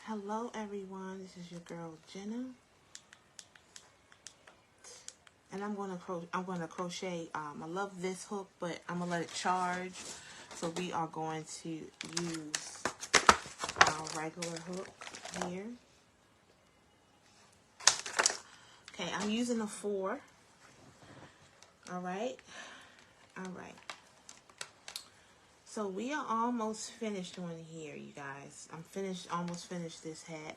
Hello everyone, this is your girl Jenna, and I'm going to crochet. I love this hook, but I'm gonna let it charge. So we are going to use our regular hook here. Okay, I'm using a 4. All right. So we are almost finished on here, you guys. Almost finished this hat.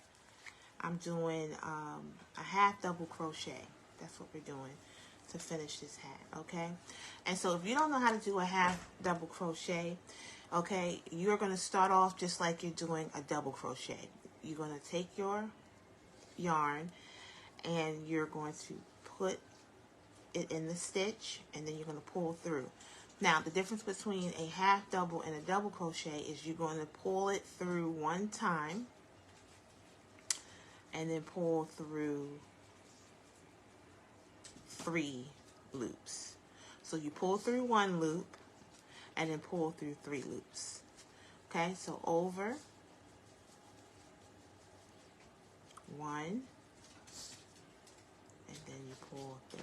I'm doing a half double crochet. That's what we're doing to finish this hat, okay? And so if you don't know how to do a half double crochet, okay, you're going to start off just like you're doing a double crochet. You're going to take your yarn and you're going to put it in the stitch, and then you're going to pull through. Now, the difference between a half double and a double crochet is you're going to pull it through one time and then pull through 3 loops. So you pull through 1 loop and then pull through 3 loops. Okay, so over 1 and then you pull through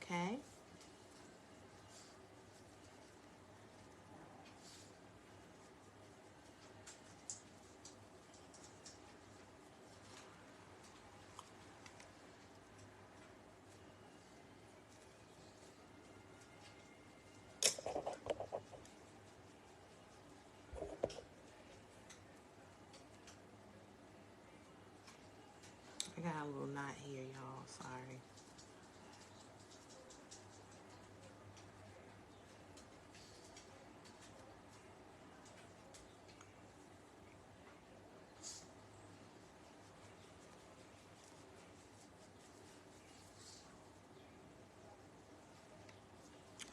3. Okay. I got a little knot here, y'all. Sorry.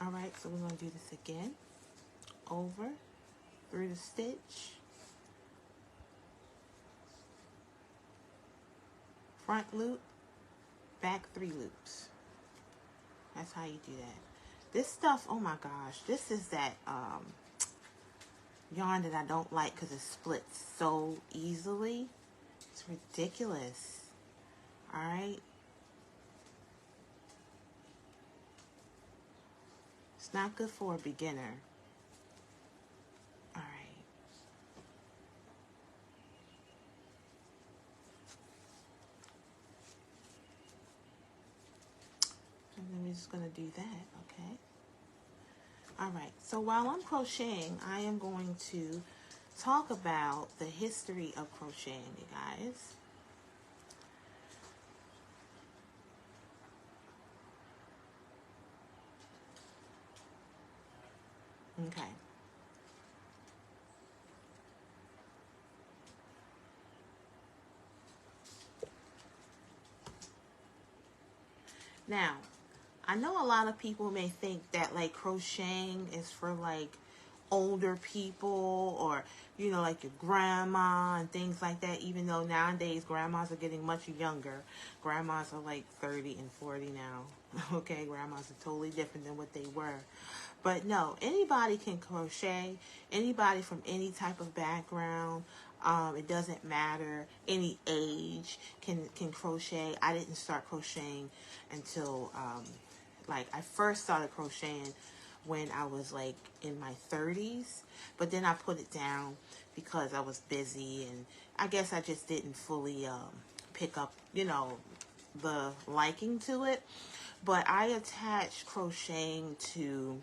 All right, so we're going to do this again. Over, through the stitch, front loop, back 3 loops. That's how you do that. This stuff, oh my gosh, this is that yarn that I don't like because it splits so easily. It's ridiculous. All right. It's not good for a beginner. All right. And then we're just going to do that, okay? All right. So while I'm crocheting, I am going to talk about the history of crocheting, you guys. Okay. Now, I know a lot of people may think that like crocheting is for like older people, or you know, like your grandma and things like that, even though nowadays grandmas are getting much younger. Grandmas are like 30 and 40 now. Okay, grandmas are totally different than what they were. But no, anybody can crochet. Anybody from any type of background. It doesn't matter. Any age can crochet. I didn't start crocheting until like I first started crocheting when I was like in my 30s, but then I put it down because I was busy, and I guess I just didn't fully pick up, you know, the liking to it. But I attached crocheting to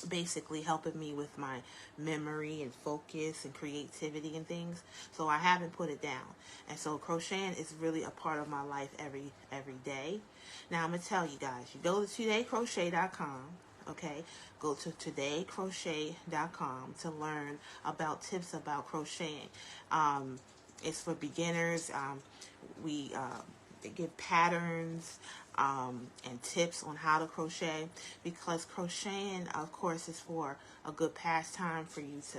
basically helping me with my memory and focus and creativity and things, so I haven't put it down. And so crocheting is really a part of my life every day. Now I'm gonna tell you guys, you go to todaycrochet.com. Okay, go to todaycrochet.com to learn about tips about crocheting. It's for beginners. We give patterns and tips on how to crochet, because crocheting, of course, is for a good pastime for you to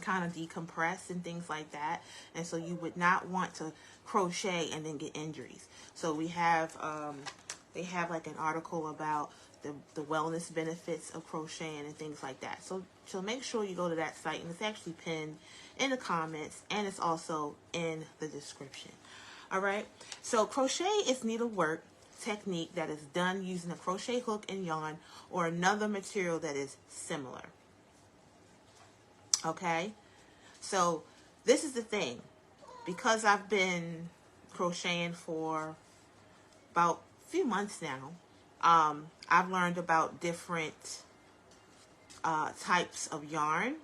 kind of decompress and things like that. And so you would not want to crochet and then get injuries. So we have they have like an article about the wellness benefits of crocheting and things like that. So make sure you go to that site, and it's actually pinned in the comments, and it's also in the description. All right. So crochet is needlework technique that is done using a crochet hook and yarn or another material that is similar. Okay. So this is the thing, because I've been crocheting for about a few months now. I've learned about different types of yarn,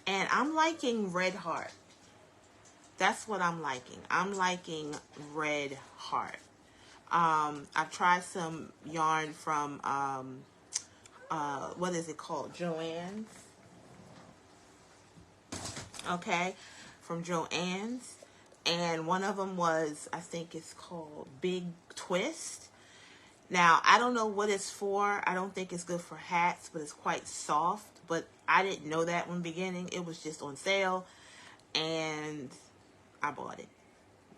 and I'm liking Red Heart. That's what I'm liking. I'm liking Red Heart. I've tried some yarn from what is it called? Joann's. Okay, from Joann's. And one of them was, I think it's called Big Twist. Now, I don't know what it's for. I don't think it's good for hats, but it's quite soft. But I didn't know that in the beginning. It was just on sale, and I bought it.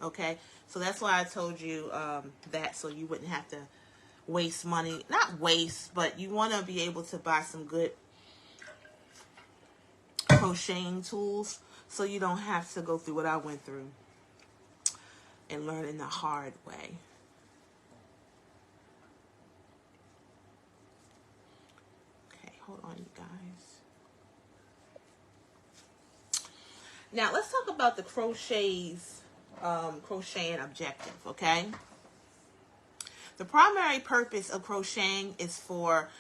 Okay, so that's why I told you that, so you wouldn't have to waste money. Not waste, but you want to be able to buy some good crocheting tools, so you don't have to go through what I went through and learn in the hard way. Okay, hold on, you guys. Now let's talk about the crocheting objective. Okay, the primary purpose of crocheting is for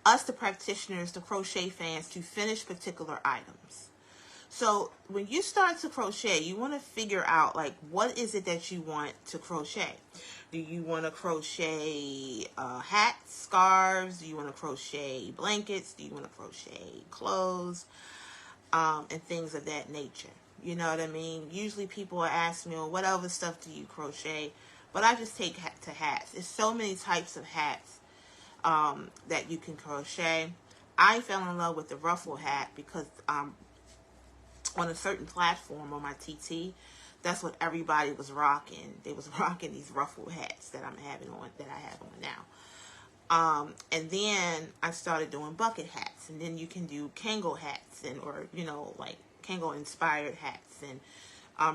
us, the practitioners, the crochet fans, to finish particular items. So when you start to crochet, you want to figure out, like, what is it that you want to crochet? Do you want to crochet hats, scarves? Do you want to crochet blankets? Do you want to crochet clothes? And things of that nature. You know what I mean? Usually people ask me, well, what other stuff do you crochet? But I just take to hats. There's so many types of hats that you can crochet. I fell in love with the ruffle hat because on a certain platform on my TT, that's what everybody was rocking. They was rocking these ruffle hats that I have on now. And then I started doing bucket hats, and then you can do Kango hats, or like Kango inspired hats, and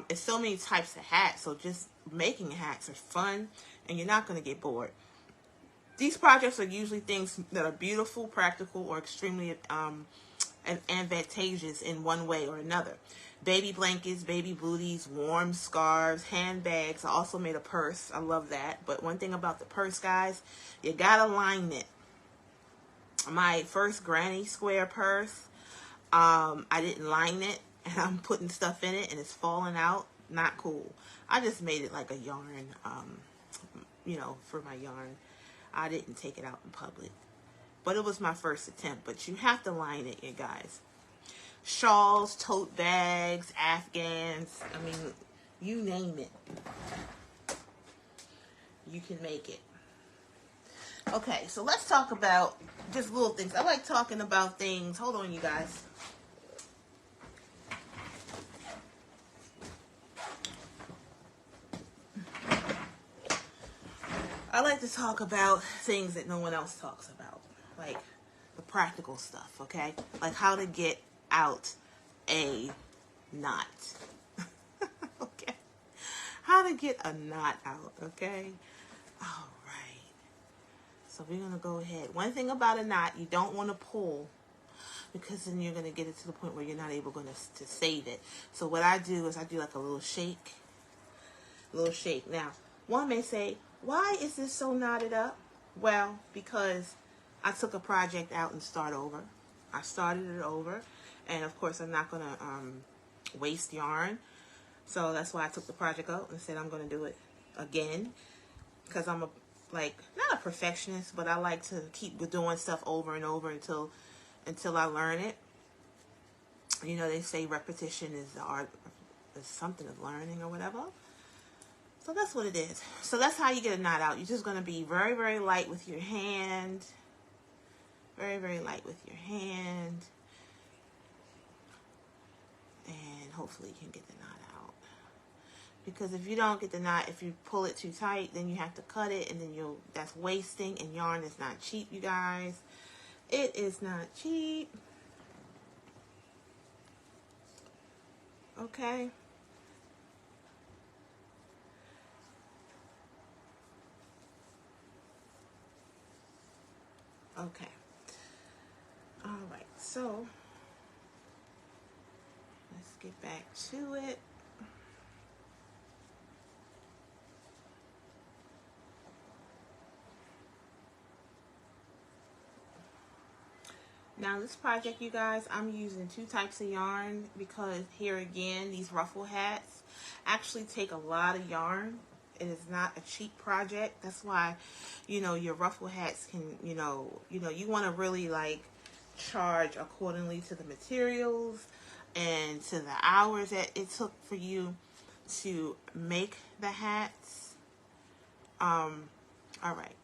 it's so many types of hats. So just making hats are fun, and you're not going to get bored. These projects are usually things that are beautiful, practical, or extremely advantageous in one way or another. Baby blankets, baby booties, warm scarves, handbags. I also made a purse. I love that. But one thing about the purse, guys, you gotta line it. My first granny square purse, I didn't line it, and I'm putting stuff in it, and it's falling out. Not cool. I just made it like a yarn, for my yarn. I didn't take it out in public. But it was my first attempt. But you have to line it, you guys. Shawls, tote bags, Afghans. I mean, you name it. You can make it. Okay, so let's talk about just little things. I like talking about things. Hold on, you guys. I like to talk about things that no one else talks about. Like the practical stuff, okay? Like how to get out a knot. Okay? How to get a knot out, okay? All right. So we're going to go ahead. One thing about a knot, you don't want to pull, because then you're going to get it to the point where you're not able to save it. So what I do is I do like a little shake. A little shake. Now, one may say, why is this so knotted up? Well, because I took a project out and start over. I started it over, and of course I'm not going to waste yarn. So that's why I took the project out and said I'm going to do it again, because I'm not a perfectionist, but I like to keep doing stuff over and over until I learn it. You know, they say repetition is the art, is something of learning or whatever. So that's what it is. So that's how you get a knot out. You're just going to be very, very light with your hand. Very, very light with your hand. And hopefully you can get the knot out. because if you don't get the knot, if you pull it too tight, then you have to cut it, and then that's wasting, and yarn is not cheap, you guys. It is not cheap. Okay. Okay. All right. So let's get back to it. Now this project, you guys, I'm using 2 types of yarn because here again, these ruffle hats actually take a lot of yarn. It is not a cheap project. That's why, you know, your ruffle hats can, you want to really like charge accordingly to the materials and to the hours that it took for you to make the hats. All right.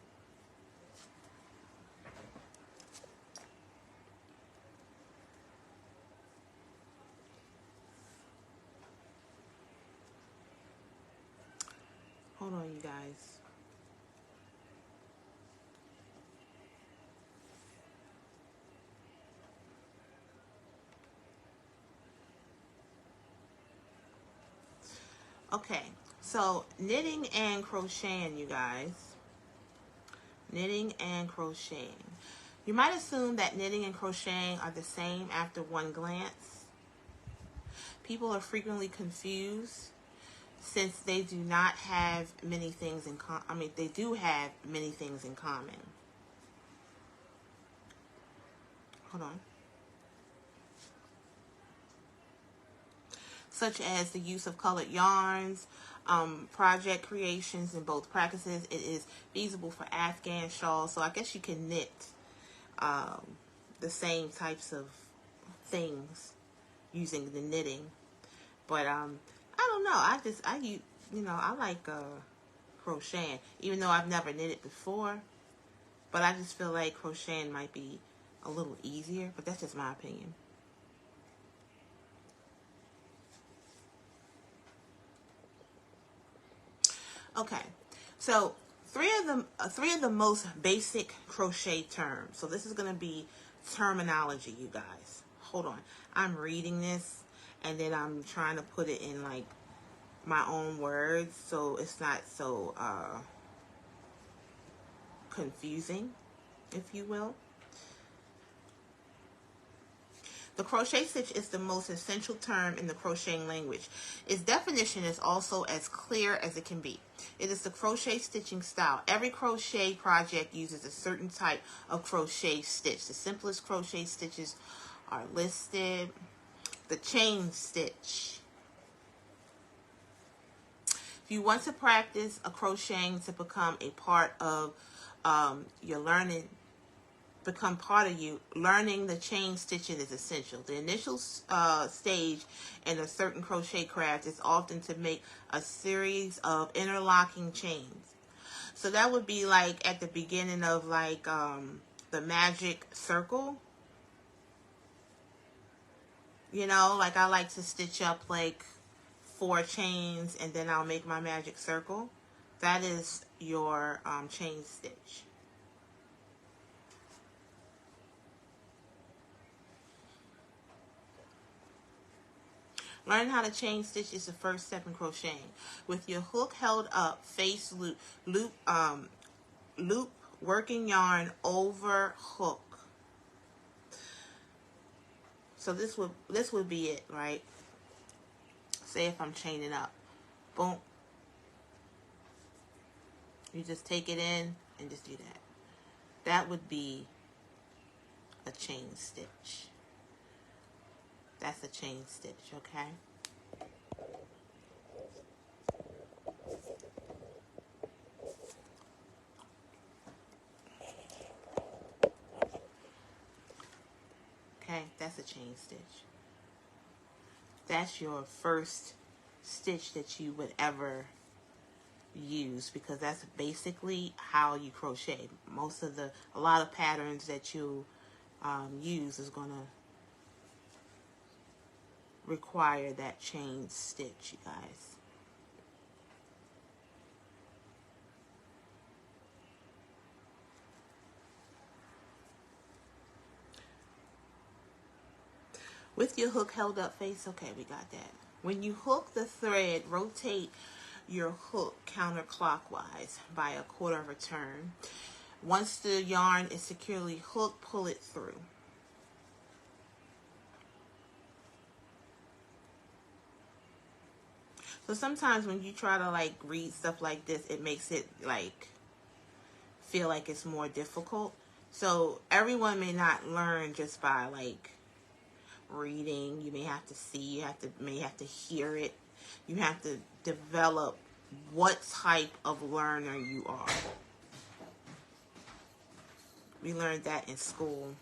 Hold on, you guys. Okay, so knitting and crocheting, you guys. Knitting and crocheting. You might assume that knitting and crocheting are the same after one glance. People are frequently confused since they do not have many things in common. I mean, they do have many things in common. Hold on. Such as the use of colored yarns, project creations in both practices. It is feasible for Afghan shawls, so I guess you can knit the same types of things using the knitting. But I don't know. I like crocheting, even though I've never knitted before. But I just feel like crocheting might be a little easier. But that's just my opinion. Okay, so three of the most basic crochet terms. So this is going to be terminology, you guys. Hold on, I'm reading this and then I'm trying to put it in like my own words so it's not so confusing, if you will. The crochet stitch is the most essential term in the crocheting language. Its definition is also as clear as it can be. It is the crochet stitching style. Every crochet project uses a certain type of crochet stitch. The simplest crochet stitches are listed. The chain stitch. If you want to practice a crocheting to become a part of your learning, learning the chain stitching is essential. The initial stage in a certain crochet craft is often to make a series of interlocking chains. So that would be like at the beginning of like the magic circle. You know, like I like to stitch up like 4 chains and then I'll make my magic circle. That is your chain stitch. Learning how to chain stitch is the first step in crocheting. With your hook held up, face loop, working yarn over hook. So this would be it, right? Say if I'm chaining up, boom. You just take it in and just do that. That would be a chain stitch. That's a chain stitch, okay? Okay, that's a chain stitch. That's your first stitch that you would ever use because that's basically how you crochet. A lot of patterns that you use is going to require that chain stitch, you guys. With your hook held up face, okay, we got that. When you hook the thread, rotate your hook counterclockwise by a quarter of a turn. Once the yarn is securely hooked, pull it through. So sometimes when you try to like read stuff like this, it makes it like feel like it's more difficult. So everyone may not learn just by like reading. You may have to see, may have to hear it. You have to develop what type of learner you are. We learned that in school.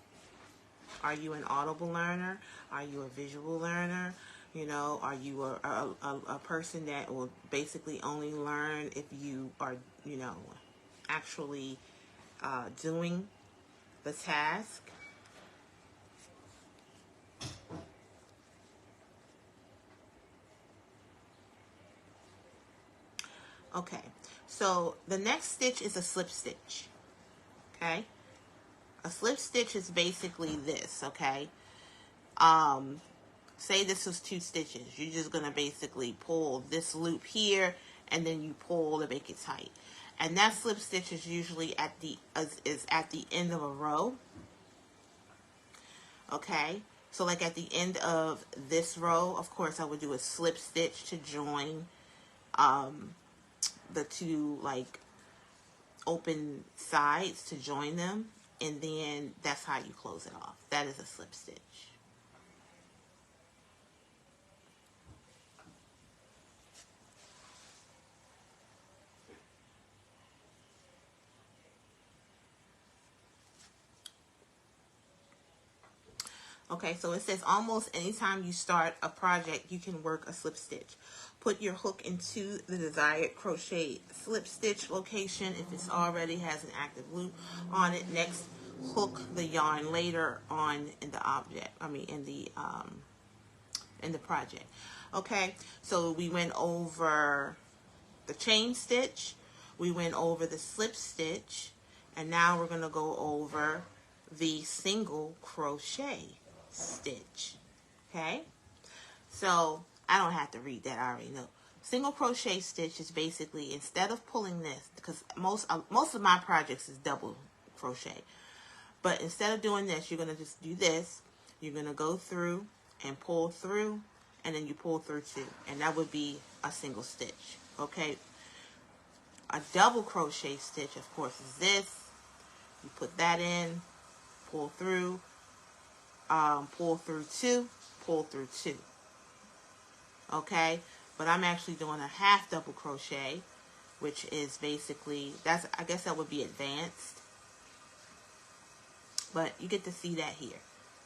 Are you an audible learner? Are you a visual learner? You know, are you a person that will basically only learn if you are, you know, actually doing the task? Okay, so the next stitch is a slip stitch. Okay, a slip stitch is basically this. Okay, say this was 2 stitches. You're just gonna basically pull this loop here, and then you pull to make it tight. And that slip stitch is usually at the end of a row. Okay, so like at the end of this row, of course, I would do a slip stitch to join the 2 like open sides to join them, and then that's how you close it off. That is a slip stitch. Okay, so it says almost anytime you start a project, you can work a slip stitch. Put your hook into the desired crochet slip stitch location if it already has an active loop on it. Next, hook the yarn later on in the object. In the project. Okay, so we went over the chain stitch, we went over the slip stitch, and now we're going to go over the single crochet stitch. Okay, so I don't have to read that, I already know. Single crochet stitch is basically, instead of pulling this, because most of my projects is double crochet, but instead of doing this, you're going to just do this. You're going to go through and pull through, and then you pull through 2, and that would be a single stitch. Okay, a double crochet stitch, of course, is this. You put that in, pull through 2, pull through 2. Okay, but I'm actually doing a half double crochet, which is basically, I guess that would be advanced, but you get to see that here.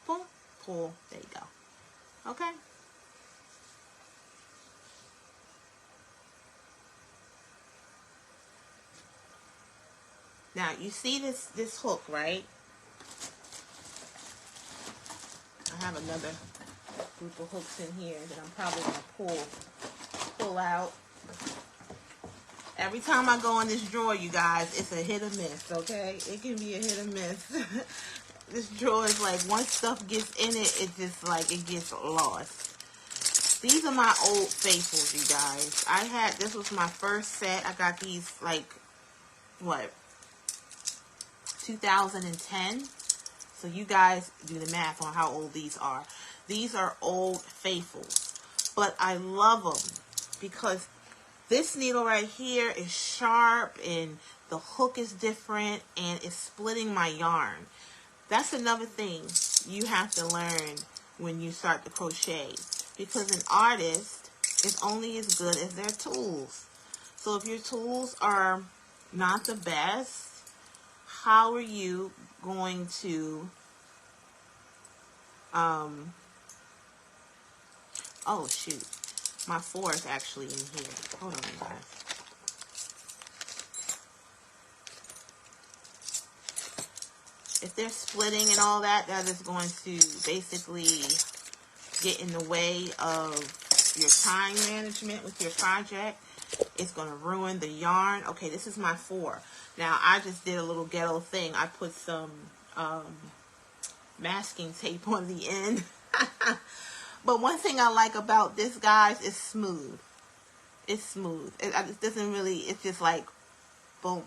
Pull, pull, there you go. Okay. Now you see this hook, right? I have another group of hooks in here that I'm probably gonna pull out. Every time I go in this drawer, you guys, it's a hit or miss, okay? It can be a hit or miss. This drawer is like, once stuff gets in it, it just like, it gets lost. These are my old faithfuls, you guys. This was my first set. I got these like, what, 2010. So you guys do the math on how old these are. These are old faithfuls, but I love them because this needle right here is sharp and the hook is different and it's splitting my yarn. That's another thing you have to learn when you start to crochet, because an artist is only as good as their tools. So if your tools are not the best, how are you going to oh shoot, my 4 is actually in here. Hold on, guys. If they're splitting and all that, that is going to basically get in the way of your time management with your project. It's going to ruin the yarn. Okay, this is my 4. Now, I just did a little ghetto thing. I put some masking tape on the end But one thing I like about this, guys, is smooth. It's smooth. It doesn't really, it's just like boom,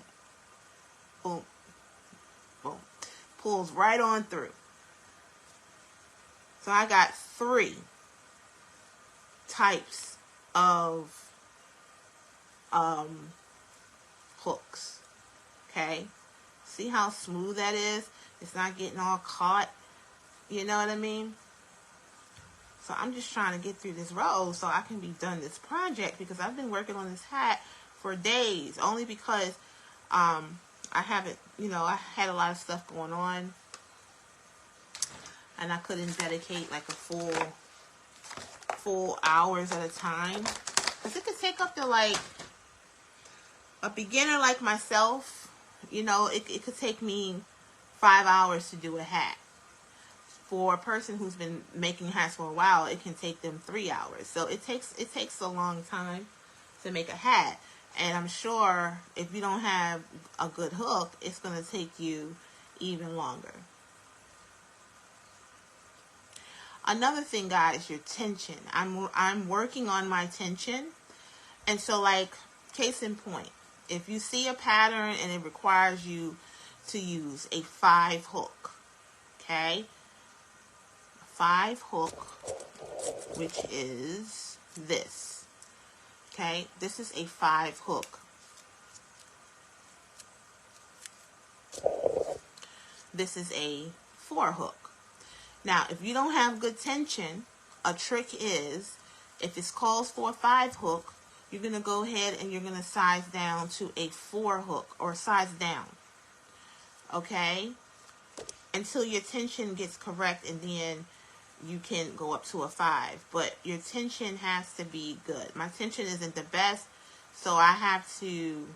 boom, boom. Pulls right on through. So I got 3 types of hooks. Okay? See how smooth that is? It's not getting all caught. You know what I mean? So I'm just trying to get through this row so I can be done this project, because I've been working on this hat for days, only because I haven't, you know, I had a lot of stuff going on and I couldn't dedicate like a full hours at a time, because it could take up to, like, a beginner like myself, you know, it could take me 5 hours to do a hat. For a person who's been making hats for a while, it can take them 3 hours. So it takes a long time to make a hat. And I'm sure if you don't have a good hook, it's going to take you even longer. Another thing, guys, your tension. I'm working on my tension. And so, like, case in point, if you see a pattern and it requires you to use a 5 hook, okay? 5 hook, which is this. Okay, this is a 5 hook. This is a 4 hook. Now, if you don't have good tension, a trick is, if it calls for a 5 hook, you're going to go ahead and you're going to size down to a 4 hook, or size down. Okay? Until your tension gets correct, and then you can go up to a 5. But your tension has to be good. My tension isn't the best, so I have to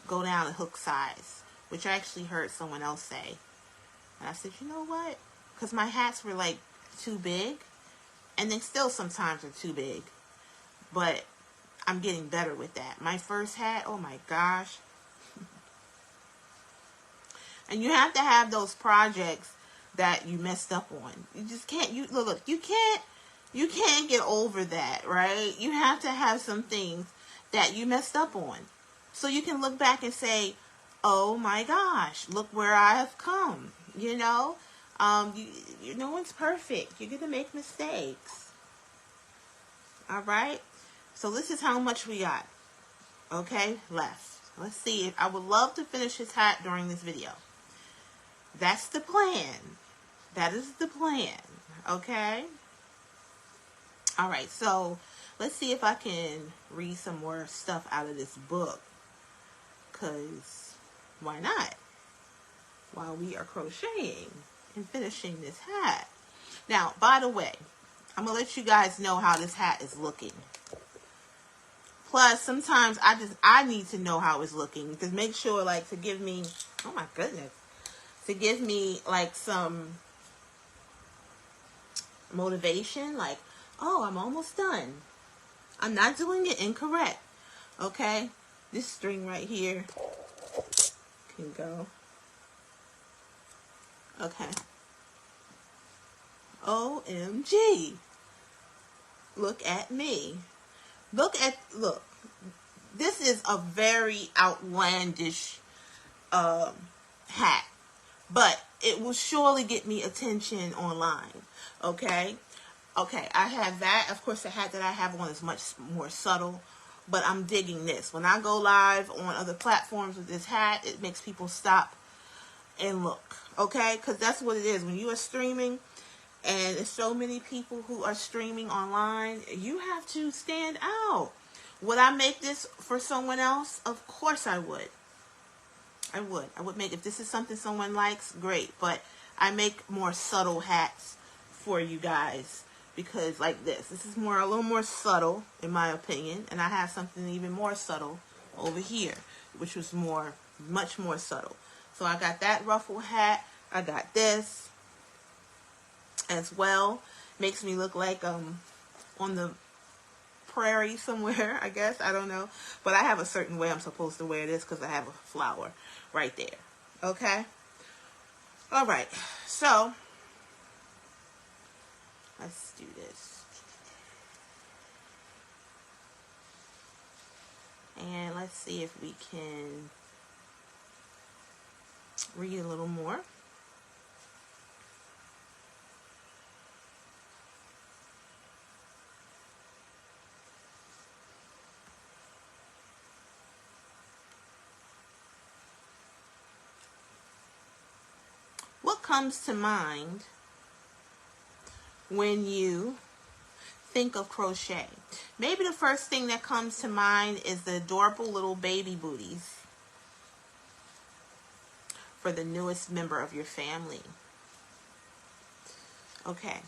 go down a hook size, which I actually heard someone else say. And I said, you know what? Because my hats were like too big, and they still sometimes are too big. But I'm getting better with that. My first hat, oh my gosh. And you have to have those projects that you messed up on. You just can't, look, you can't get over that, right? You have to have some things that you messed up on. So you can look back and say, oh my gosh, look where I have come, you know? No one's perfect. You're going to make mistakes. All right? So this is how much we got, okay, left. Let's see. I would love to finish his hat during this video. That's the plan. That is the plan. Okay? Alright, so let's see if I can read some more stuff out of this book. Because why not? While we are crocheting and finishing this hat. Now, by the way, I'm going to let you guys know how this hat is looking. Plus, sometimes I need to know how it's looking. To make sure, like, to give me, oh my goodness. To give me like some motivation, like, oh, I'm almost done. I'm not doing it incorrect. Okay? This string right here can go. Okay. OMG. Look at me. Look. This is a very outlandish hat. But it will surely get me attention online. Okay? Okay, I have that. Of course, the hat that I have on is much more subtle. But I'm digging this. When I go live on other platforms with this hat, it makes people stop and look. Okay? Because that's what it is. When you are streaming, and there's so many people who are streaming online, you have to stand out. Would I make this for someone else? Of course I would. I would make, if this is something someone likes, great. But I make more subtle hats for you guys, because like this is a little more subtle in my opinion, and I have something even more subtle over here, which was much more subtle. So I got that ruffle hat. I got this as well. Makes me look like on the prairie somewhere, I guess. I don't know. But I have a certain way I'm supposed to wear this because I have a flower right there. Okay? All right, so let's do this. And let's see if we can read a little more. What comes to mind when you think of crochet? Maybe the first thing that comes to mind is the adorable little baby booties for the newest member of your family. Okay,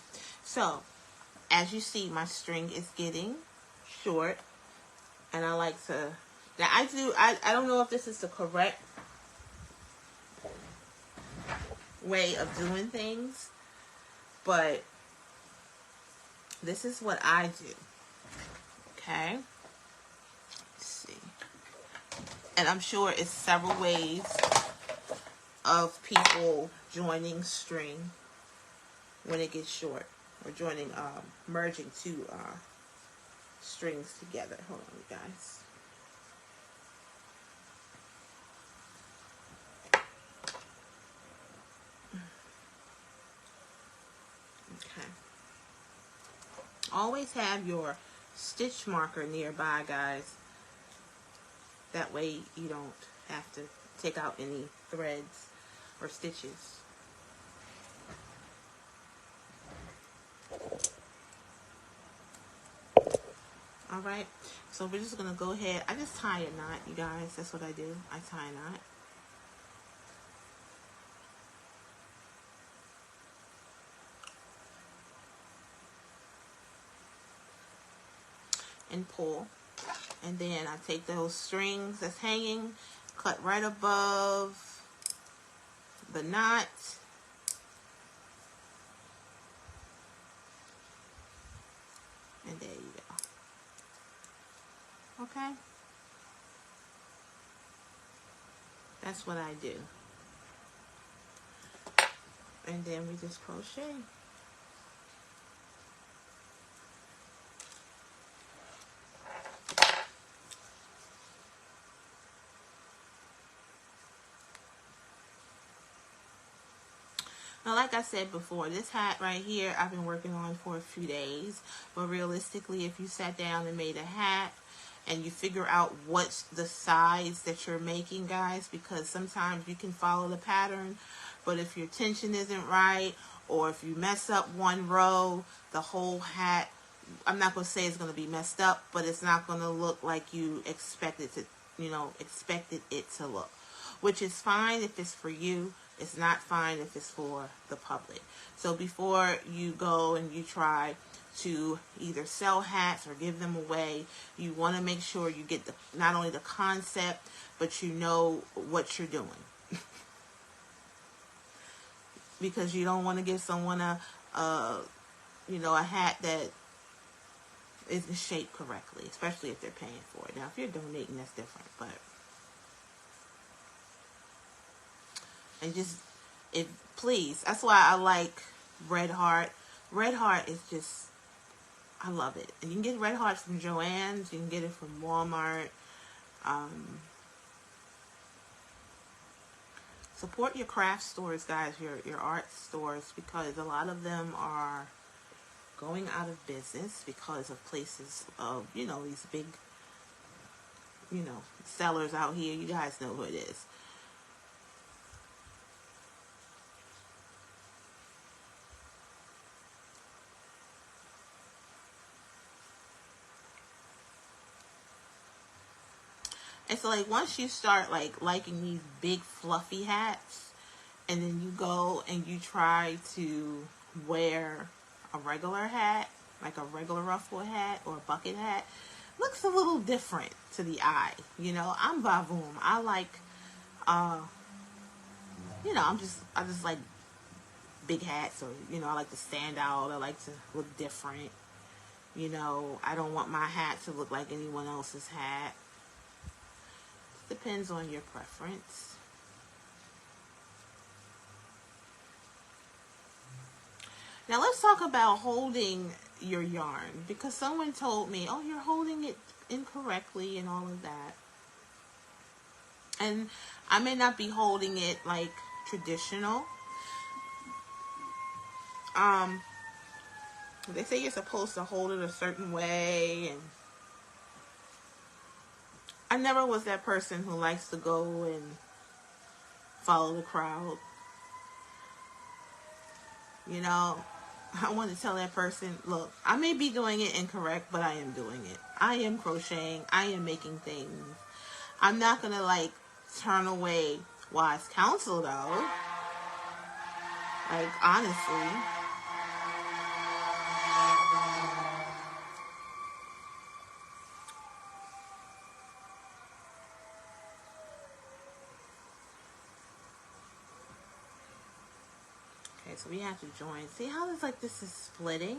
so as you see, my string is getting short, and I like to, now I don't know if this is the correct way of doing things, but this is what I do. Okay, let's see, and I'm sure it's several ways of people joining string when it gets short, or joining, merging two strings together. Hold on, you guys. Okay. Always have your stitch marker nearby, guys. That way you don't have to take out any threads or stitches. Alright, so we're just going to go ahead. I just tie a knot, you guys. That's what I do. I tie a knot. And pull. And then I take those strings that's hanging, cut right above the knot. And there you go. Okay? That's what I do. And then we just crochet. Now, like I said before, this hat right here, I've been working on for a few days. But realistically, if you sat down and made a hat, and you figure out what's the size that you're making, guys, because sometimes you can follow the pattern, but if your tension isn't right, or if you mess up one row, the whole hat, I'm not going to say it's going to be messed up, but it's not going to look like you expected it to look. Which is fine if it's for you. It's not fine if it's for the public. So before you go and you try to either sell hats or give them away, you want to make sure you get not only the concept, but you know what you're doing. Because you don't want to give someone a hat that isn't shaped correctly, especially if they're paying for it. Now, if you're donating, that's different, but please, that's why I like Red Heart. Red Heart is just, I love it. And you can get Red Hearts from Joann's. You can get it from Walmart. Support your craft stores, guys, your art stores, because a lot of them are going out of business because of places of, these big, sellers out here. You guys know who it is. And so, like, once you start, liking these big fluffy hats, and then you go and you try to wear a regular hat, like a regular ruffle hat or a bucket hat, looks a little different to the eye. I'm Vavoom. I like, I just like big hats, or, I like to stand out. I like to look different. I don't want my hat to look like anyone else's hat. Depends on your preference. Now let's talk about holding your yarn, because someone told me, oh, you're holding it incorrectly and all of that. And I may not be holding it like traditional. They say you're supposed to hold it a certain way, and I never was that person who likes to go and follow the crowd. You know, I want to tell that person, look, I may be doing it incorrect, but I am doing it. I am crocheting. I am making things. I'm not going to like turn away wise counsel though. Like, honestly. Okay, so we have to join. See how this like this is splitting?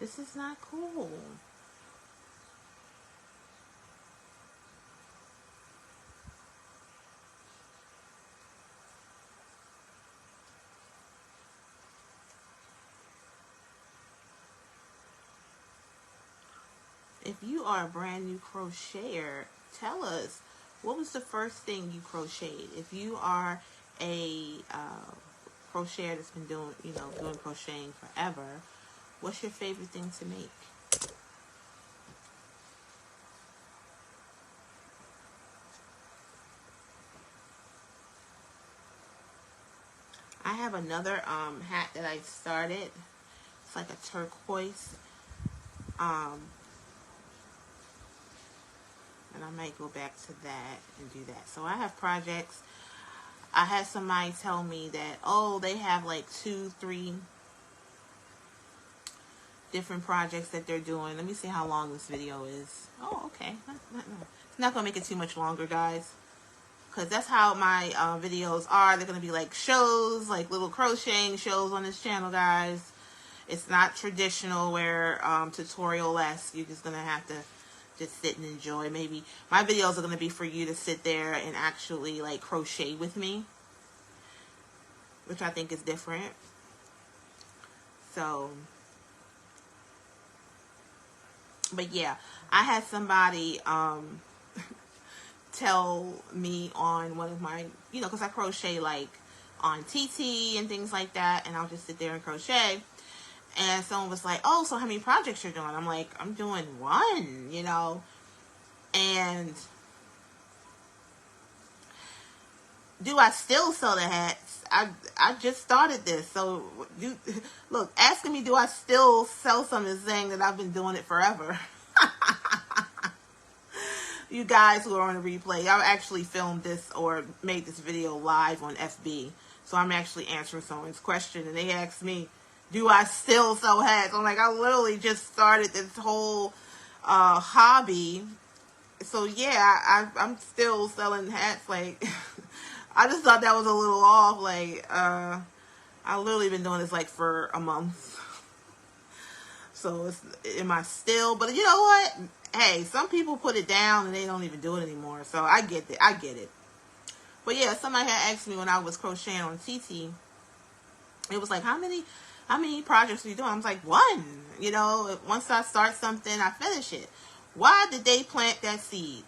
This is not cool. If you are a brand new crocheter, tell us, what was the first thing you crocheted? If you are a crocheter that's been doing, doing crocheting forever, what's your favorite thing to make? I have another hat that I started. It's like a turquoise. And I might go back to that and do that. So I have projects. I had somebody tell me that, oh, they have like 2-3 different projects that they're doing. Let me see how long this video is. Oh, okay. It's not going to make it too much longer, guys, because that's how my videos are. They're going to be like shows, like little crocheting shows on this channel, guys. It's not traditional where tutorial-esque. You're just going to have to just sit and enjoy. Maybe my videos are going to be for you to sit there and actually like crochet with me, which I think is different. So, but yeah, I had somebody tell me on one of my, because I crochet like on TT and things like that, and I'll just sit there and crochet. And someone was like, oh, so how many projects you're doing? I'm like, I'm doing one, And do I still sell the hats? I just started this. So, look, asking me, do I still sell something is saying that I've been doing it forever. You guys who are on the replay, I actually filmed this or made this video live on FB. So I'm actually answering someone's question. And they asked me, do I still sell hats? I'm like, I literally just started this whole hobby. So yeah, I'm still selling hats. Like, I just thought that was a little off. Like, I literally been doing this like for a month. So am I still? But you know what? Hey, some people put it down and they don't even do it anymore. So I get it. I get it. But yeah, somebody had asked me when I was crocheting on TT. It was like, how many projects are you doing? I was like, one. Once I start something, I finish it. Why did they plant that seed?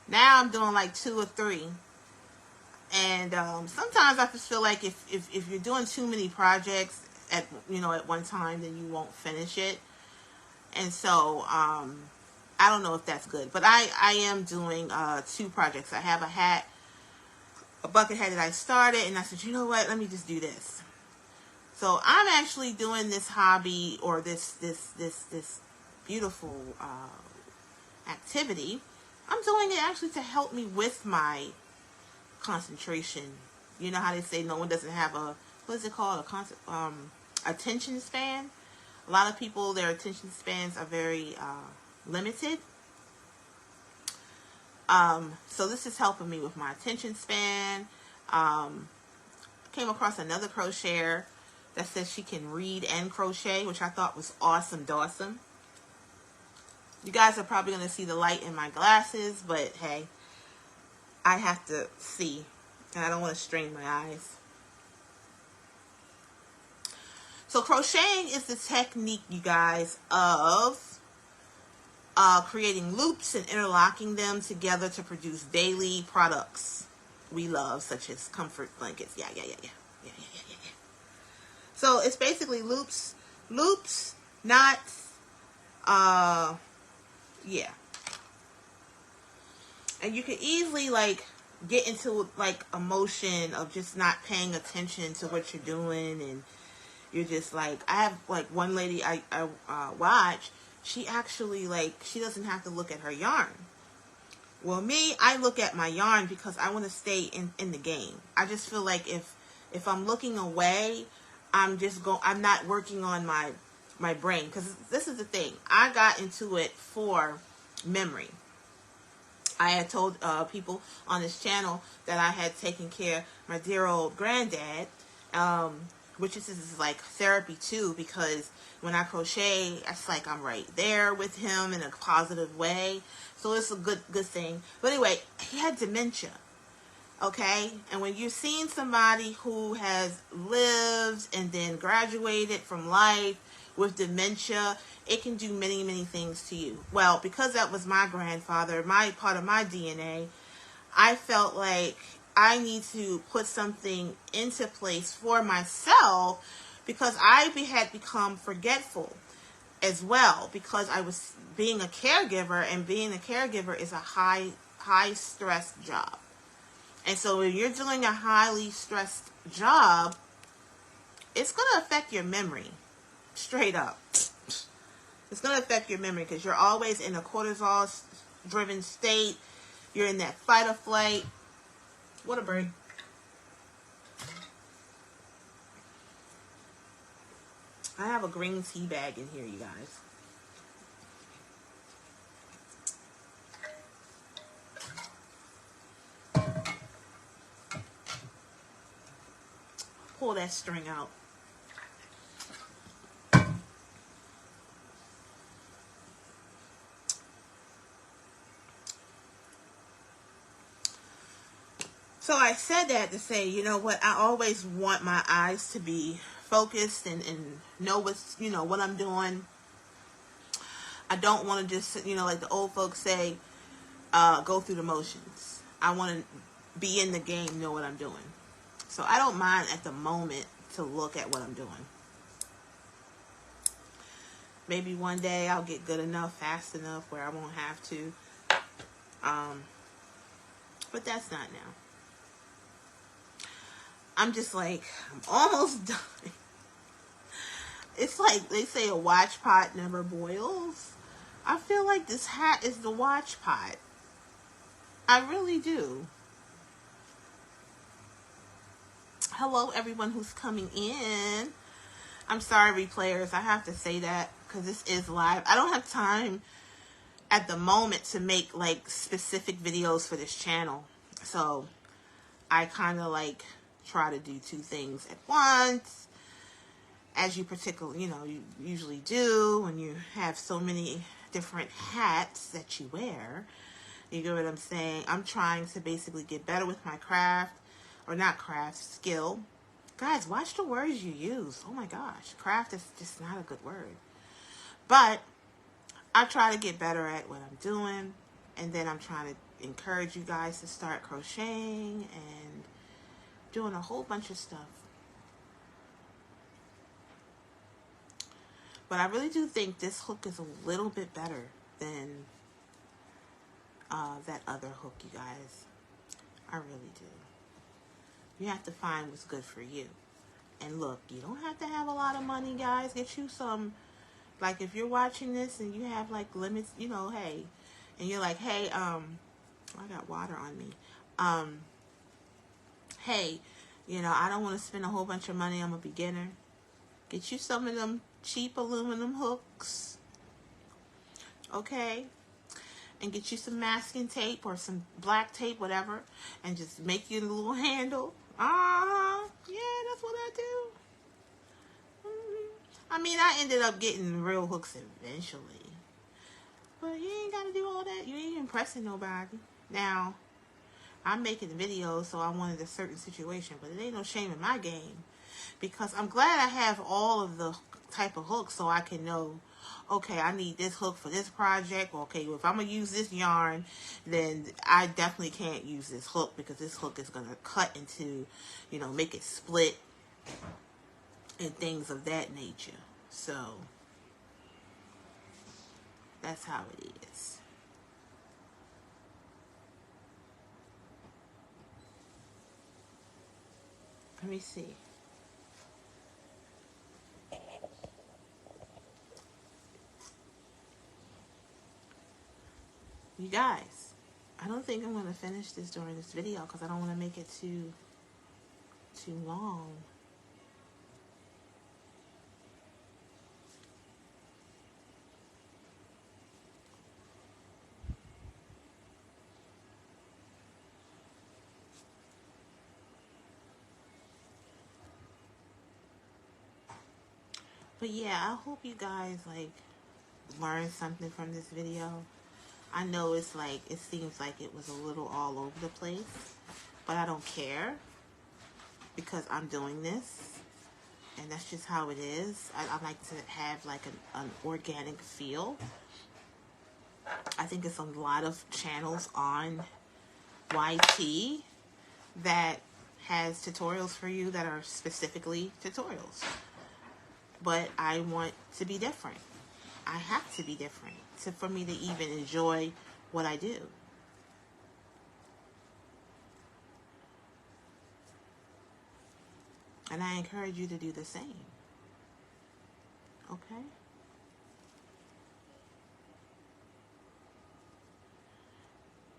Now I'm doing like 2 or 3. And sometimes I just feel like if you're doing too many projects at one time, then you won't finish it. And so I don't know if that's good. But I am doing 2 projects. I have a bucket hat that I started, and I said, you know what? Let me just do this. So I'm actually doing this hobby, or this beautiful activity. I'm doing it actually to help me with my concentration. You know how they say no one doesn't have what is it called? Attention span. A lot of people, their attention spans are very limited. So this is helping me with my attention span. Came across another crocheter that says she can read and crochet, which I thought was awesome, dawsome. You guys are probably going to see the light in my glasses, but hey, I have to see, and I don't want to strain my eyes. So crocheting is the technique, you guys, of creating loops and interlocking them together to produce daily products we love, such as comfort blankets. Yeah. So it's basically loops, knots, yeah. And you can easily like get into like a motion of just not paying attention to what you're doing, and you're just like, I have like one lady I watch. She actually, like, she doesn't have to look at her yarn. Well, me, I look at my yarn because I want to stay in the game. I just feel like if I'm looking away, I'm not working on my brain. Because this is the thing. I got into it for memory. I had told people on this channel that I had taken care of my dear old granddad, which is like therapy too, because when I crochet, it's like I'm right there with him in a positive way. So it's a good thing. But anyway, he had dementia. Okay? And when you're seeing somebody who has lived and then graduated from life with dementia, it can do many, many things to you. Well, because that was my grandfather, part of my DNA, I felt like I need to put something into place for myself, because I had become forgetful as well, because I was being a caregiver, and being a caregiver is a high stress job. And so when you're doing a highly stressed job, it's going to affect your memory. Straight up. It's going to affect your memory because you're always in a cortisol-driven state. You're in that fight or flight. What a break. I have a green tea bag in here, you guys. Pull that string out. So I said that to say, you know what, I always want my eyes to be focused and know what I'm doing. I don't want to just, like the old folks say, go through the motions. I want to be in the game, know what I'm doing. So I don't mind at the moment to look at what I'm doing. Maybe one day I'll get good enough, fast enough where I won't have to. But that's not now. I'm just like, I'm almost done. It's like they say a watch pot never boils. I feel like this hat is the watch pot. I really do. Hello, everyone who's coming in. I'm sorry, replayers. I have to say that because this is live. I don't have time at the moment to make like specific videos for this channel. So I kind of like try to do two things at once, as you you usually do when you have so many different hats that you wear. You get what I'm saying? I'm trying to basically get better with my craft, or not craft, skill. Guys, watch the words you use. Oh my gosh, craft is just not a good word. But I try to get better at what I'm doing, and then I'm trying to encourage you guys to start crocheting and doing a whole bunch of stuff. But I really do think this hook is a little bit better than that other hook, you guys. I really do. You have to find what's good for you. And look, you don't have to have a lot of money, guys. Get you some, like if you're watching this and you have like limits, hey, and you're like, hey, I got water on me. Hey, I don't want to spend a whole bunch of money. I'm a beginner. Get you some of them cheap aluminum hooks. Okay? And get you some masking tape or some black tape, whatever, and just make you a little handle. Yeah, that's what I do. I mean, I ended up getting real hooks eventually. But you ain't got to do all that. You ain't impressing nobody. Now, I'm making videos, so I wanted a certain situation, but it ain't no shame in my game. because I'm glad I have all of the type of hooks so I can know, okay, I need this hook for this project. Okay, if I'm going to use this yarn, then I definitely can't use this hook because this hook is going to cut into, you know, make it split and things of that nature. So that's how it is. Let me see. You guys, I don't think I'm going to finish this during this video because I don't want to make it too long. But yeah, I hope you guys like learned something from this video. I know it's like, it seems like it was a little all over the place, but I don't care because I'm doing this and that's just how it is. I like to have like an organic feel. I think it's a lot of channels on YT that has tutorials for you that are specifically tutorials. But I want to be different. I have to be different for me to even enjoy what I do. And I encourage you to do the same. Okay?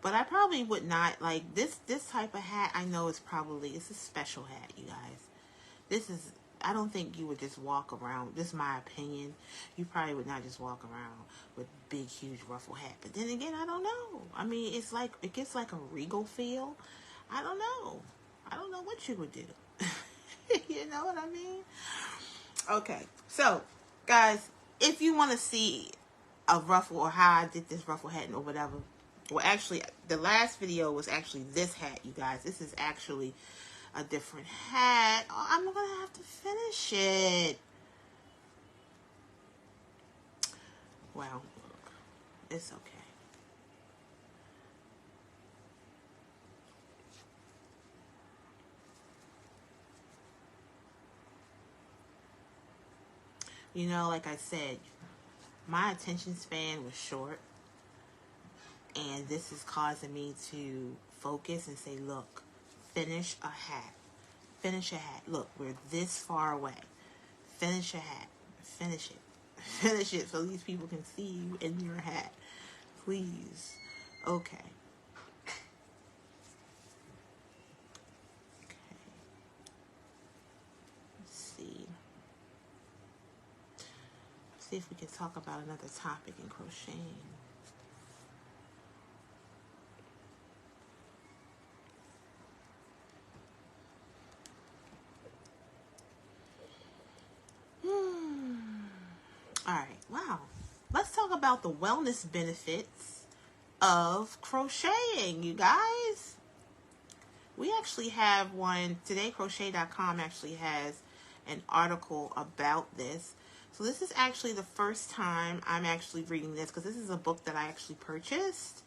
But I probably would not, like, this type of hat, I know it's a special hat, you guys. I don't think you would just walk around, this is my opinion, you probably would not just walk around with big, huge ruffle hat. But then again, I don't know. I mean, it's like, it gets like a regal feel. I don't know. I don't know what you would do. You know what I mean? Okay, so, guys, if you want to see a ruffle or how I did this ruffle hat or whatever, well, actually, the last video was actually this hat, you guys. This is actually a different hat. Oh, I'm going to have to finish it. Well, look, it's okay. You know, like I said, my attention span was short. And this is causing me to focus and say, look, finish a hat. Finish a hat. Look, we're this far away. Finish a hat. Finish it. Finish it so these people can see you in your hat. Please. Okay. Let's see. See if we can talk about another topic in crocheting. Alright, wow. Let's talk about the wellness benefits of crocheting, you guys. We actually have one, today Crochet.com actually has an article about this. So this is actually the first time I'm actually reading this because this is a book that I actually purchased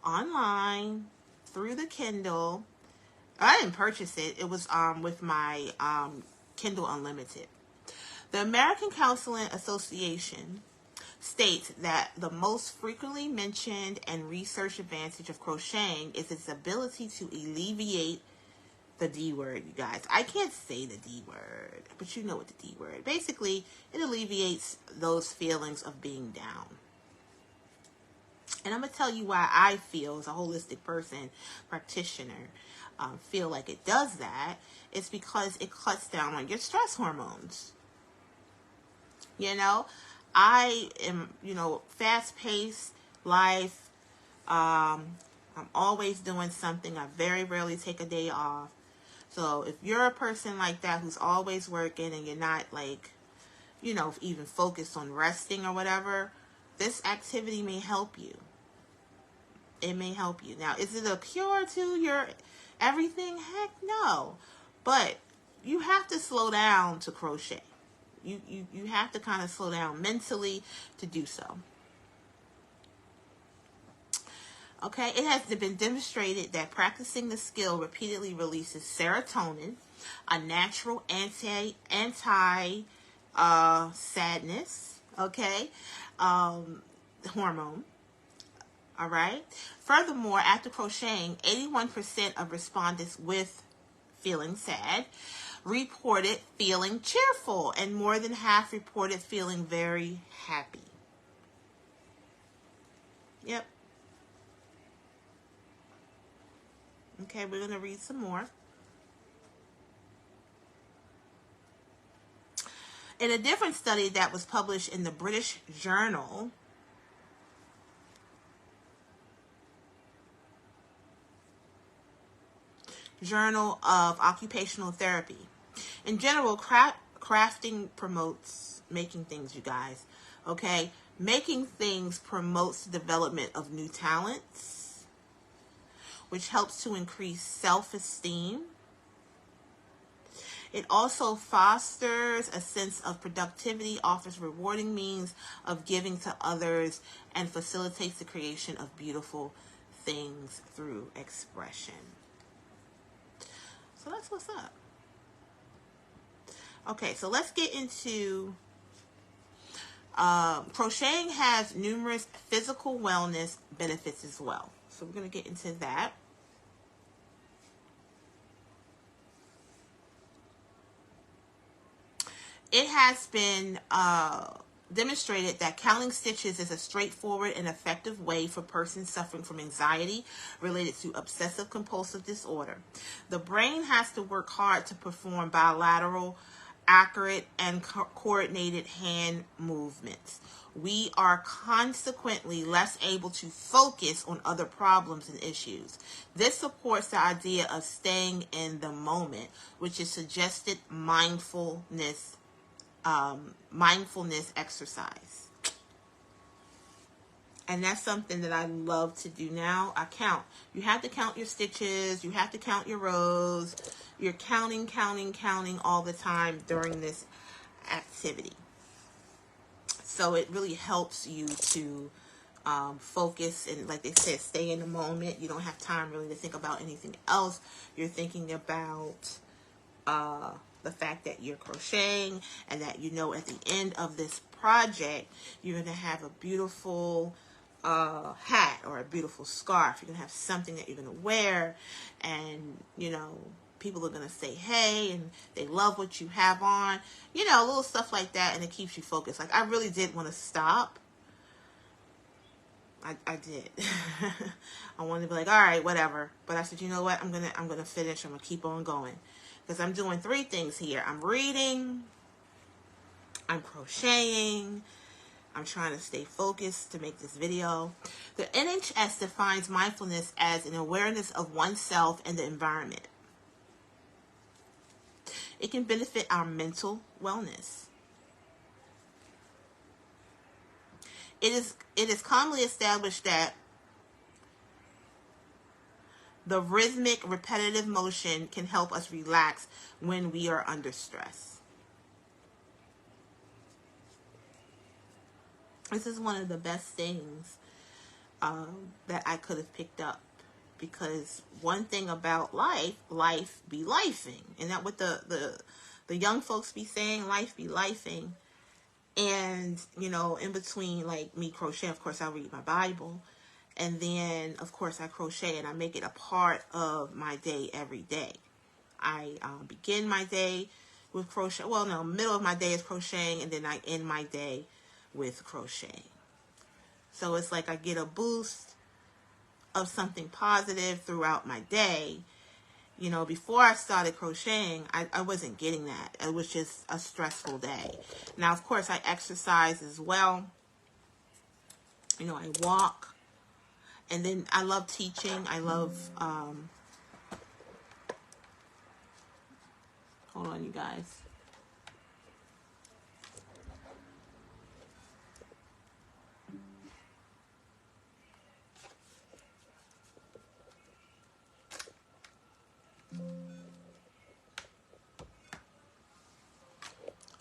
online through the Kindle. I didn't purchase it. It was with my Kindle Unlimited. The American Counseling Association states that the most frequently mentioned and researched advantage of crocheting is its ability to alleviate the D word, you guys. I can't say the D word, but you know what the D word. Basically, it alleviates those feelings of being down. And I'm going to tell you why I feel, as a holistic person, practitioner, feel like it does that. It's because it cuts down on your stress hormones. You know, I am, fast-paced life. I'm always doing something. I very rarely take a day off. So if you're a person like that who's always working and you're not like, even focused on resting or whatever, this activity may help you. It may help you. Now, is it a cure to your everything? Heck no. But you have to slow down to crochet. You have to kind of slow down mentally to do so. Okay, it has been demonstrated that practicing the skill repeatedly releases serotonin, a natural anti sadness, okay, hormone. All right. Furthermore, after crocheting, 81% of respondents with feeling sad reported feeling cheerful, and more than half reported feeling very happy. Yep. Okay, we're going to read some more. In a different study that was published in the British Journal of Occupational Therapy. In general, crafting promotes making things, you guys. Okay? Making things promotes the development of new talents, which helps to increase self-esteem. It also fosters a sense of productivity, offers rewarding means of giving to others, and facilitates the creation of beautiful things through expression. So that's what's up. Okay, so let's get into crocheting has numerous physical wellness benefits as well. So we're going to get into that. It has been demonstrated that counting stitches is a straightforward and effective way for persons suffering from anxiety related to obsessive compulsive disorder. The brain has to work hard to perform bilateral, accurate, and coordinated hand movements. We are consequently less able to focus on other problems and issues. This supports the idea of staying in the moment, which is suggested mindfulness exercise. And that's something that I love to do now. I count. You have to count your stitches. You have to count your rows. You're counting all the time during this activity. So it really helps you to focus and, like they said, stay in the moment. You don't have time really to think about anything else. You're thinking about the fact that you're crocheting, and that you know at the end of this project you're going to have a beautiful hat or a beautiful scarf. You're going to have something that you're going to wear, and you know, people are going to say hey, and they love what you have on, you know, little stuff like that, and it keeps you focused. Like, I really did want to stop. I did. I wanted to be like, all right, whatever, but I said, you know what, I'm gonna finish. I'm gonna keep on going, because I'm doing three things here. I'm reading, I'm crocheting, I'm trying to stay focused to make this video. The NHS defines mindfulness as an awareness of oneself and the environment. It can benefit our mental wellness. It is commonly established that the rhythmic, repetitive motion can help us relax when we are under stress. This is one of the best things that I could have picked up, because one thing about life be lifing, and that what the young folks be saying, life be lifing. And you know, in between, like me crochet, of course I read my Bible, and then of course I crochet, and I make it a part of my day every day. I begin my day with crochet. Well, no, middle of my day is crocheting, and then I end my day with crocheting. So it's like I get a boost of something positive throughout my day. You know, before I started crocheting, I wasn't getting that. It was just a stressful day. Now, of course, I exercise as well. You know, I walk. And then I love teaching. I love, hold on, you guys.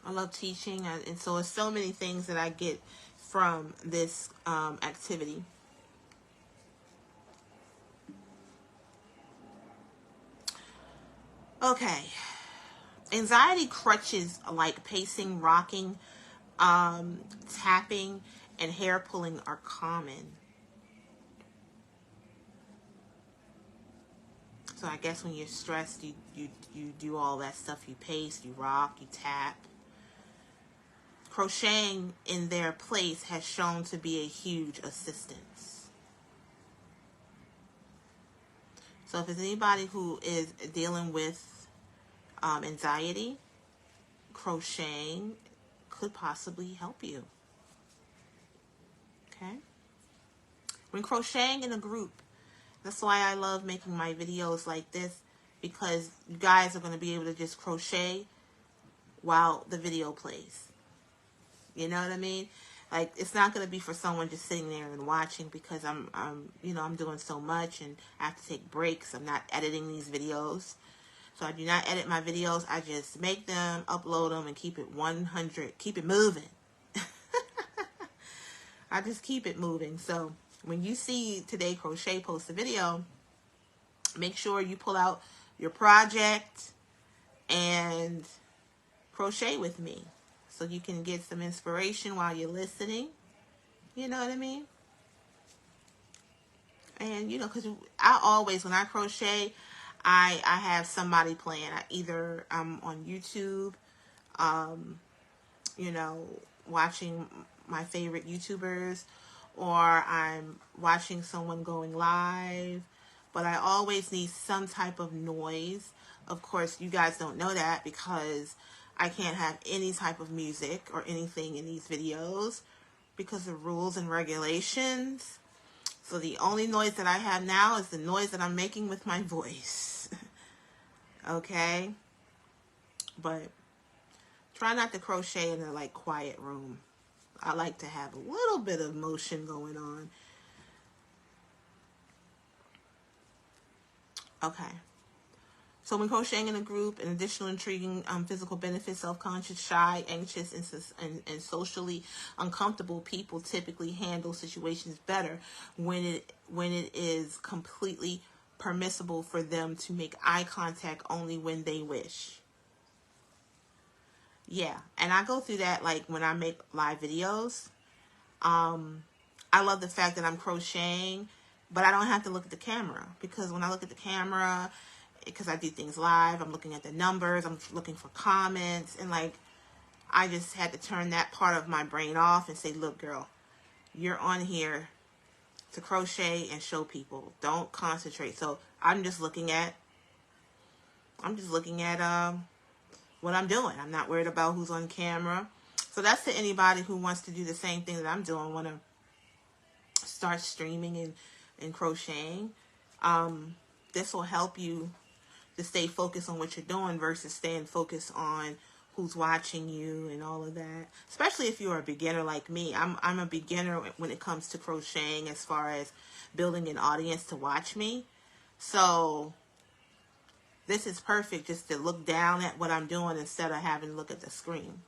I love teaching, and so it's so many things that I get from this activity. Okay. Anxiety crutches like pacing, rocking, tapping, and hair pulling are common. So I guess when you're stressed, you do all that stuff. You pace, you rock, you tap. Crocheting in their place has shown to be a huge assistance. So if there's anybody who is dealing with anxiety, crocheting could possibly help you. Okay? When crocheting in a group, that's why I love making my videos like this, because you guys are going to be able to just crochet while the video plays. You know what I mean? Like, it's not going to be for someone just sitting there and watching, because I'm doing so much and I have to take breaks. I'm not editing these videos. So I do not edit my videos. I just make them, upload them, and keep it 100. Keep it moving. I just keep it moving. So when you see Today Crochet post a video, make sure you pull out your project and crochet with me, so you can get some inspiration while you're listening. You know what I mean? And, you know, because I always, when I crochet, I have somebody playing. Either I'm on YouTube, you know, watching my favorite YouTubers, or I'm watching someone going live. But I always need some type of noise. Of course, you guys don't know that, because I can't have any type of music or anything in these videos because of rules and regulations. So the only noise that I have now is the noise that I'm making with my voice. Okay? But try not to crochet in a like quiet room. I like to have a little bit of motion going on. Okay. So when crocheting in a group, an additional intriguing physical benefit: self-conscious, shy, anxious, and socially uncomfortable people typically handle situations better when it is completely permissible for them to make eye contact only when they wish. Yeah, and I go through that like when I make live videos. I love the fact that I'm crocheting, but I don't have to look at the camera, because when I look at the camera, because I do things live, I'm looking at the numbers, I'm looking for comments, and like, I just had to turn that part of my brain off and say, look, girl, you're on here to crochet and show people. Don't concentrate. So I'm just looking at what I'm doing. I'm not worried about who's on camera. So that's to anybody who wants to do the same thing that I'm doing, want to start streaming and crocheting. This will help you to stay focused on what you're doing versus staying focused on who's watching you and all of that. Especially if you're a beginner like me. I'm a beginner when it comes to crocheting, as far as building an audience to watch me. So this is perfect, just to look down at what I'm doing instead of having to look at the screen.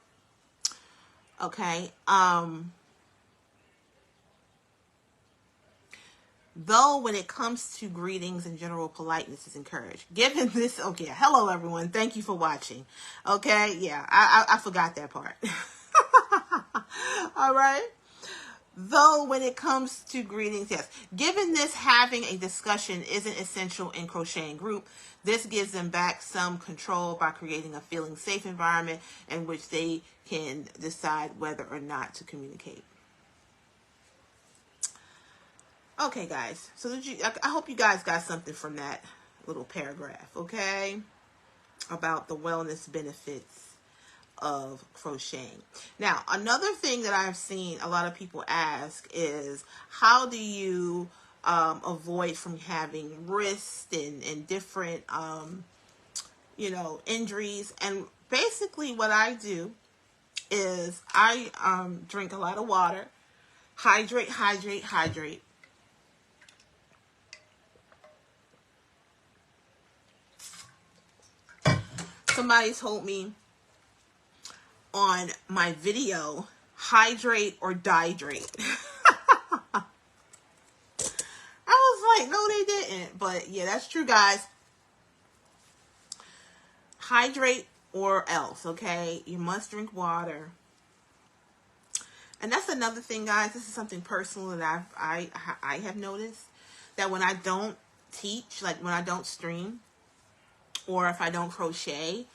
Okay. Though when it comes to greetings and general politeness is encouraged. Given this, okay, hello everyone, thank you for watching. Okay, yeah, I forgot that part. All right. Though when it comes to greetings, yes. Given this, having a discussion isn't essential in crocheting group. This gives them back some control by creating a feeling safe environment in which they can decide whether or not to communicate. Okay, guys. So I hope you guys got something from that little paragraph, okay? About the wellness benefits of crocheting. Now, another thing that I've seen a lot of people ask is, how do you avoid from having wrist and different, injuries? And basically what I do is I drink a lot of water, hydrate. Somebody told me on my video, hydrate or dihydrate. I was like, no, they didn't. But yeah, that's true, guys. Hydrate or else, okay? You must drink water. And that's another thing, guys. This is something personal that I have noticed, that when I don't teach, like when I don't stream, or if I don't crochet,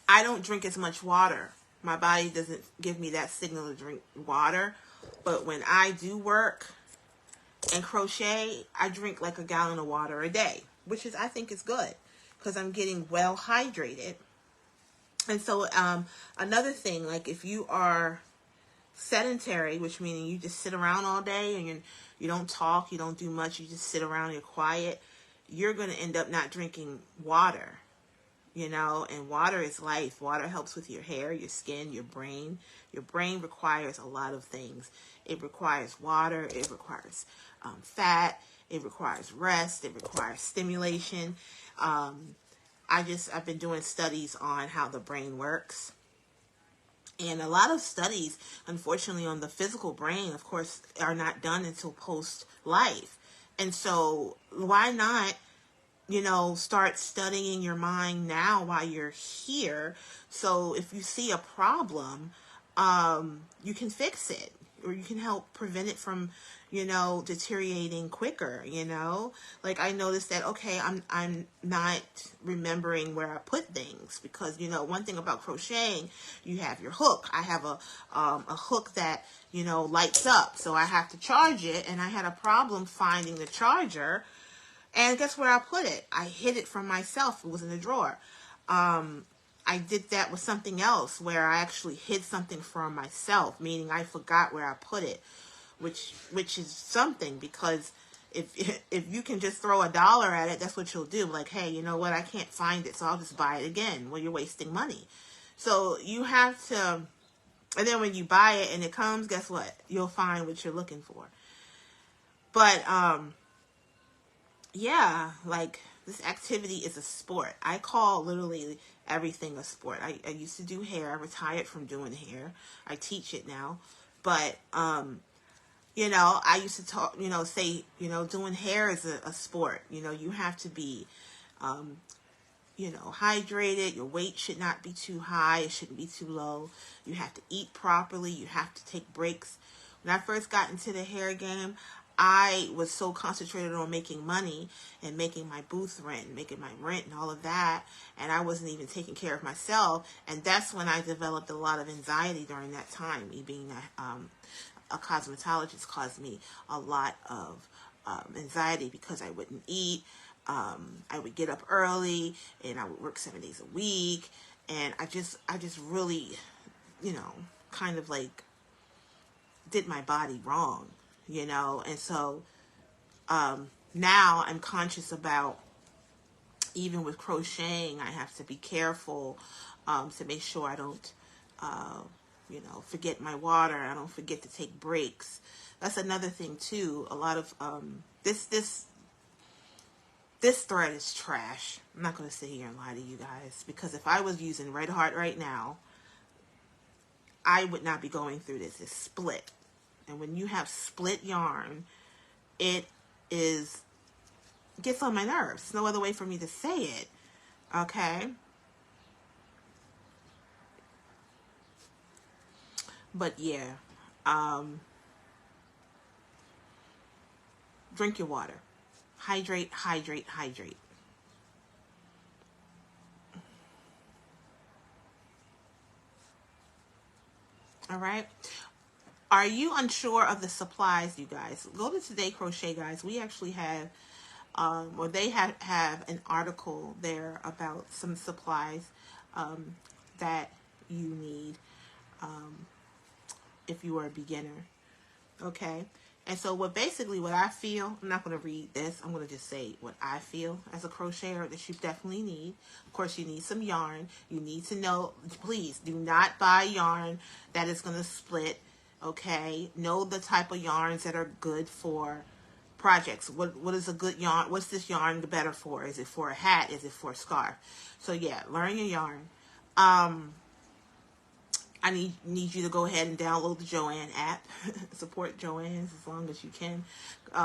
I don't drink as much water. My body doesn't give me that signal to drink water. But when I do work and crochet, I drink like a gallon of water a day, which is, I think, is good because I'm getting well hydrated. And so another thing, like if you are sedentary, which meaning you just sit around all day and you don't talk, you don't do much, you just sit around, you're quiet, you're going to end up not drinking water, you know. And water is life. Water helps with your hair, your skin, your brain. Your brain requires a lot of things. It requires water, it requires fat, it requires rest, it requires stimulation. I've been doing studies on how the brain works. And a lot of studies, unfortunately, on the physical brain, of course, are not done until post-life. And so why not, you know, start studying your mind now while you're here? So if you see a problem, you can fix it, or you can help prevent it from, you know, deteriorating quicker, you know. Like I noticed that, okay, I'm not remembering where I put things, because, you know, one thing about crocheting, you have your hook. I have a hook that, you know, lights up, so I have to charge it, and I had a problem finding the charger, and guess where I put it? I hid it from myself. It was in the drawer. I did that with something else where I actually hid something from myself, meaning I forgot where I put it, which is something, because if you can just throw $1 at it, that's what you'll do. Like, hey, you know what? I can't find it, so I'll just buy it again. Well, you're wasting money. So you have to, and then when you buy it and it comes, guess what? You'll find what you're looking for. But, yeah, like this activity is a sport. I call literally everything a sport. I used to do hair. I retired from doing hair. I teach it now. But, you know, I used to talk, you know, say, you know, doing hair is a sport. You know, you have to be, you know, hydrated. Your weight should not be too high. It shouldn't be too low. You have to eat properly. You have to take breaks. When I first got into the hair game, I was so concentrated on making money and making my booth rent, making my rent and all of that, and I wasn't even taking care of myself. And that's when I developed a lot of anxiety during that time. Me being a cosmetologist caused me a lot of anxiety, because I wouldn't eat. I would get up early and I would work 7 days a week, and I just really, you know, kind of like did my body wrong, you know. And so now I'm conscious about, even with crocheting, I have to be careful to make sure I don't you know, forget my water. I don't forget to take breaks. That's another thing too. A lot of this thread is trash. I'm not going to sit here and lie to you guys, because if I was using Red Heart right now, I would not be going through this. It's split. And when you have split yarn, it gets on my nerves. No other way for me to say it. Okay? But yeah, drink your water. Hydrate, hydrate, hydrate. All right? Are you unsure of the supplies, you guys? Go to Today Crochet, guys. We actually have, or they have an article there about some supplies that you need if you are a beginner. Okay? And so what I feel, I'm not going to read this. I'm going to just say what I feel as a crocheter that you definitely need. Of course, you need some yarn. You need to know, please do not buy yarn that is going to split. Okay? Know the type of yarns that are good for projects. What is a good yarn? What's this yarn better for? Is it for a hat? Is it for a scarf? So yeah, learn your yarn. I need you to go ahead and download the Joann app. Support Joann's as long as you can.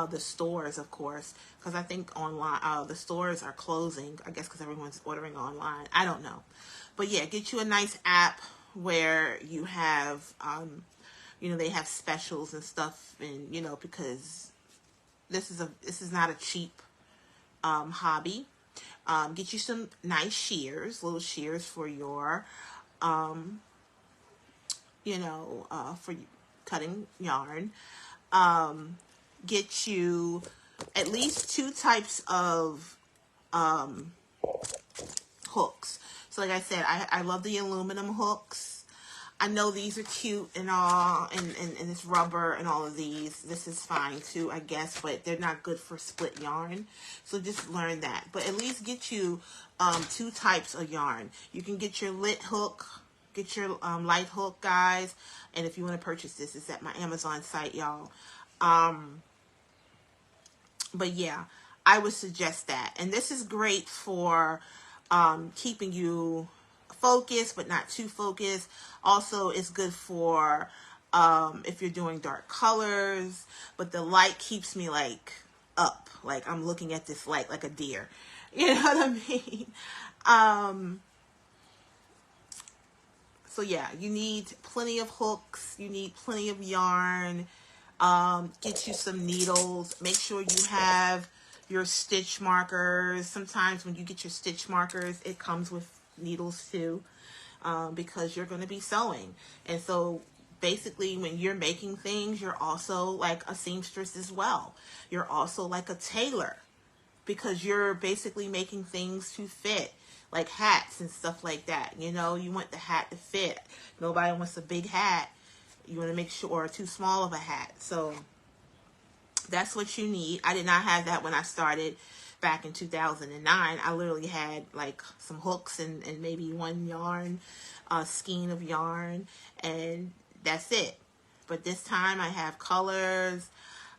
The stores, of course, because I think online the stores are closing. I guess because everyone's ordering online. I don't know, but yeah, get you a nice app where you have they have specials and stuff, and because this is not a cheap hobby. Get you some nice shears, little shears for your for cutting yarn. Get you at least 2 types of hooks. So like I said, I love the aluminum hooks. I know these are cute and all, and it's rubber and all of these. This is fine too, I guess, but they're not good for split yarn. So just learn that. But at least get you 2 types of yarn. You can get your lit hook, get your light hook, guys. And if you want to purchase this, it's at my Amazon site, y'all. But yeah, I would suggest that. And this is great for keeping you focused, but not too focused. Also, it's good for if you're doing dark colors, but the light keeps me like up, like I'm looking at this light like a deer. You know what I mean? So yeah, you need plenty of hooks. You need plenty of yarn. Get you some needles. Make sure you have your stitch markers. Sometimes when you get your stitch markers, it comes with needles too, because you're going to be sewing. And so basically when you're making things, you're also like a seamstress as well. You're also like a tailor, because you're basically making things to fit, like hats and stuff like that. You want the hat to fit. Nobody wants a big hat. You want to make sure, or too small of a hat. So that's what you need. I did not have that when I started back in 2009. I literally had like some hooks and maybe one yarn, skein of yarn, and that's it. But this time I have colors,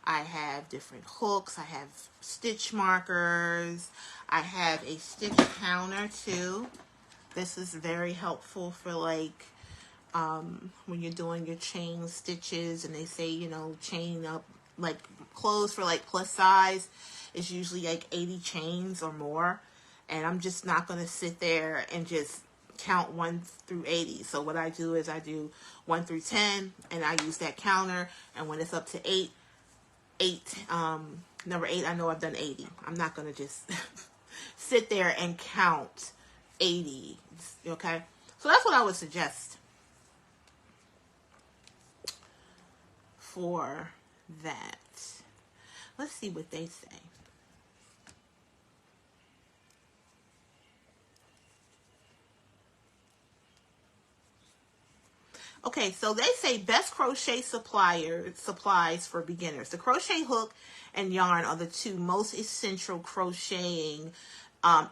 I have different hooks, I have stitch markers, I have a stitch counter too. This is very helpful for like when you're doing your chain stitches, and they say, chain up, like clothes for like plus size is usually like 80 chains or more, and I'm just not going to sit there and just count 1 through 80. So what I do is I do 1 through 10, and I use that counter, and when it's up to 8, number 8, I know I've done 80. I'm not going to just sit there and count 80, okay? So that's what I would suggest for that. Let's see what they say. Okay, so they say best crochet supplies for beginners. The crochet hook and yarn are the 2 most essential crocheting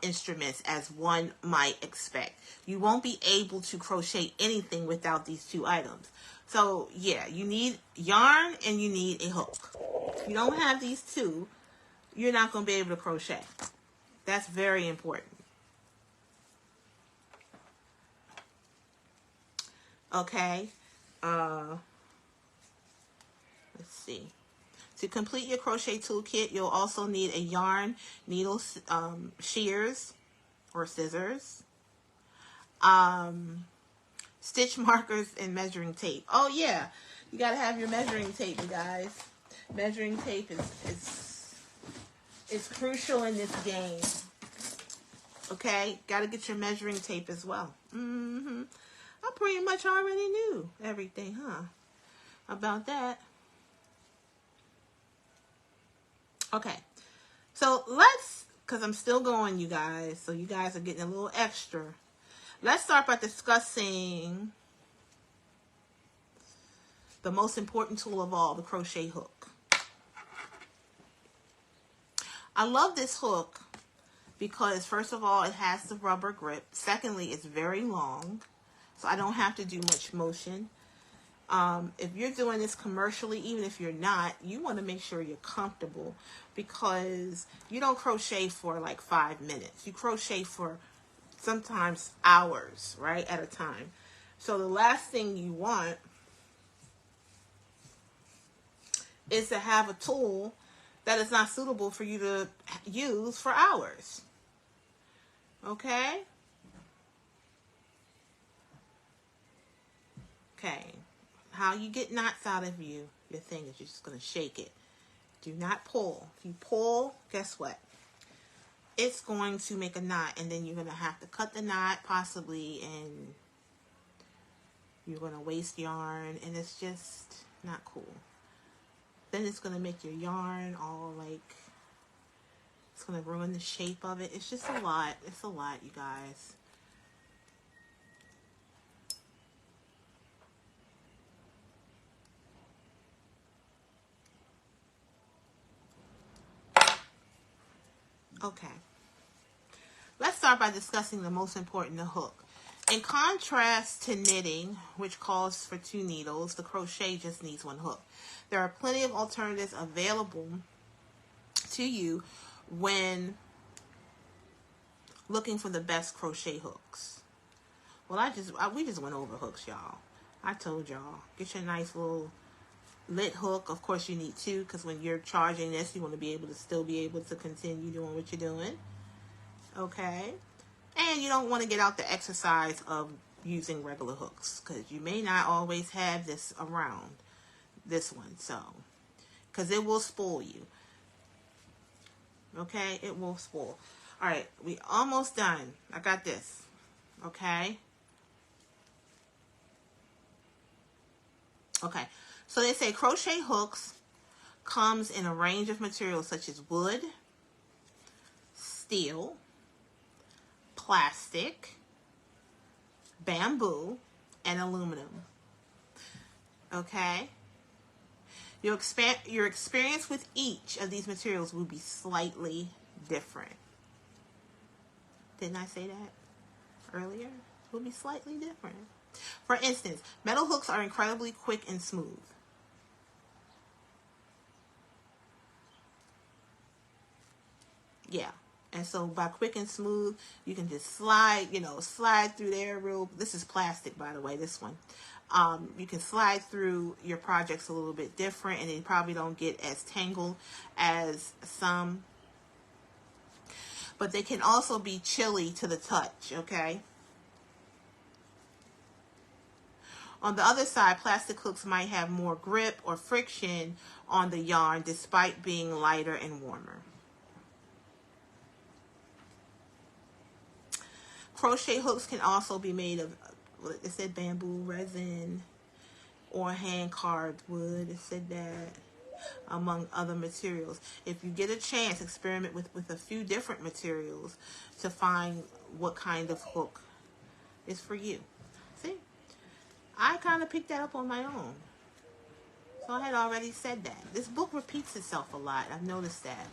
instruments, as one might expect. You won't be able to crochet anything without these 2 items. So yeah, you need yarn and you need a hook. If you don't have these 2, you're not going to be able to crochet. That's very important. Okay. Let's see. To complete your crochet toolkit, you'll also need a yarn, needle, shears or scissors, stitch markers, and measuring tape. Oh yeah, you gotta have your measuring tape, you guys. Measuring tape is crucial in this game. Okay, gotta get your measuring tape as well. I pretty much already knew everything, huh? About that. Okay, so because I'm still going, you guys, so you guys are getting a little extra. Let's start by discussing the most important tool of all, the crochet hook. I love this hook because, first of all, it has the rubber grip. Secondly, it's very long, so I don't have to do much motion. If you're doing this commercially, even if you're not, you want to make sure you're comfortable, because you don't crochet for like 5 minutes. You crochet for sometimes hours, right, at a time. So the last thing you want is to have a tool that is not suitable for you to use for hours. Okay? Okay. How you get knots out of your thing is you're just going to shake it. Do not pull. If you pull, guess what? It's going to make a knot, and then you're going to have to cut the knot possibly, and you're going to waste yarn, and it's just not cool. Then it's going to make your yarn all like, it's going to ruin the shape of it. It's just a lot. It's a lot, you guys. Okay. Let's start by discussing the most important, the hook. In contrast to knitting, which calls for 2 needles, the crochet just needs 1 hook. There are plenty of alternatives available to you when looking for the best crochet hooks. Well, we just went over hooks, y'all. I told y'all, get your nice little lit hook. Of course, you need 2 because when you're charging this, you want to be able to still be able to continue doing what you're doing. Okay, and you don't want to get out the exercise of using regular hooks because you may not always have this around, this one, so because it will spoil you. Okay, it will spoil. All right, we almost done. I got this. Okay. Okay, so they say crochet hooks comes in a range of materials such as wood, steel, plastic, bamboo, and aluminum. Okay? Your experience with each of these materials will be slightly different. Didn't I say that earlier? It will be slightly different. For instance, metal hooks are incredibly quick and smooth. Yeah. And so by quick and smooth, you can just slide, slide through there real. This is plastic, by the way, this one. You can slide through your projects a little bit different, and they probably don't get as tangled as some. But they can also be chilly to the touch, okay? On the other side, plastic hooks might have more grip or friction on the yarn despite being lighter and warmer. Crochet hooks can also be made of, it said bamboo, resin, or hand-carved wood. It said that, among other materials. If you get a chance, experiment with a few different materials to find what kind of hook is for you. See? I kind of picked that up on my own. So I had already said that. This book repeats itself a lot. I've noticed that.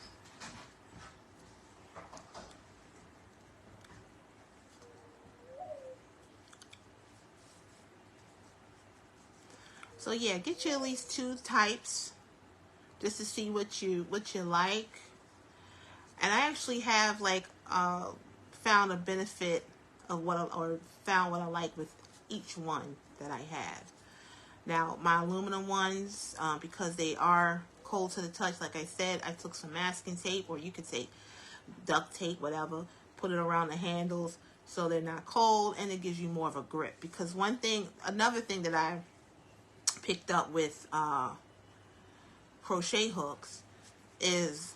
So yeah, get you at least 2 types just to see what you like. And I actually have found a benefit of found what I like with each one that I have. Now my aluminum ones, because they are cold to the touch, like I said, I took some masking tape, or you could say duct tape, whatever, put it around the handles so they're not cold, and it gives you more of a grip. Because another thing that I picked up with crochet hooks is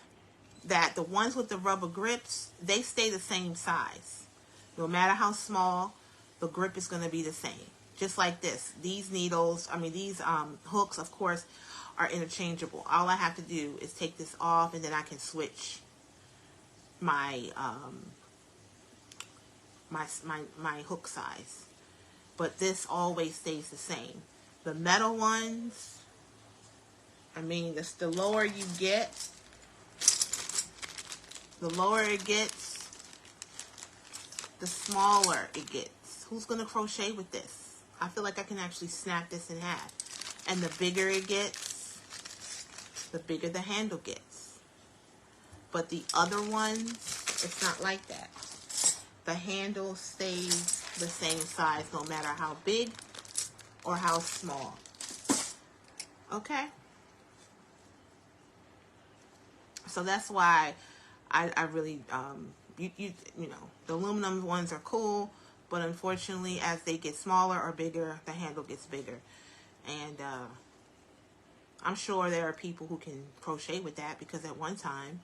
that the ones with the rubber grips, they stay the same size. No matter how small, the grip is going to be the same. Just like this. These needles, these hooks, of course, are interchangeable. All I have to do is take this off, and then I can switch my my hook size. But this always stays the same. The metal ones, the lower you get, the lower it gets, the smaller it gets. Who's going to crochet with this? I feel like I can actually snap this in half. And the bigger it gets, the bigger the handle gets. But the other ones, it's not like that. The handle stays the same size no matter how big or how small. Okay? So that's why I really, you know, the aluminum ones are cool, but unfortunately as they get smaller or bigger, the handle gets bigger. And I'm sure there are people who can crochet with that because at one time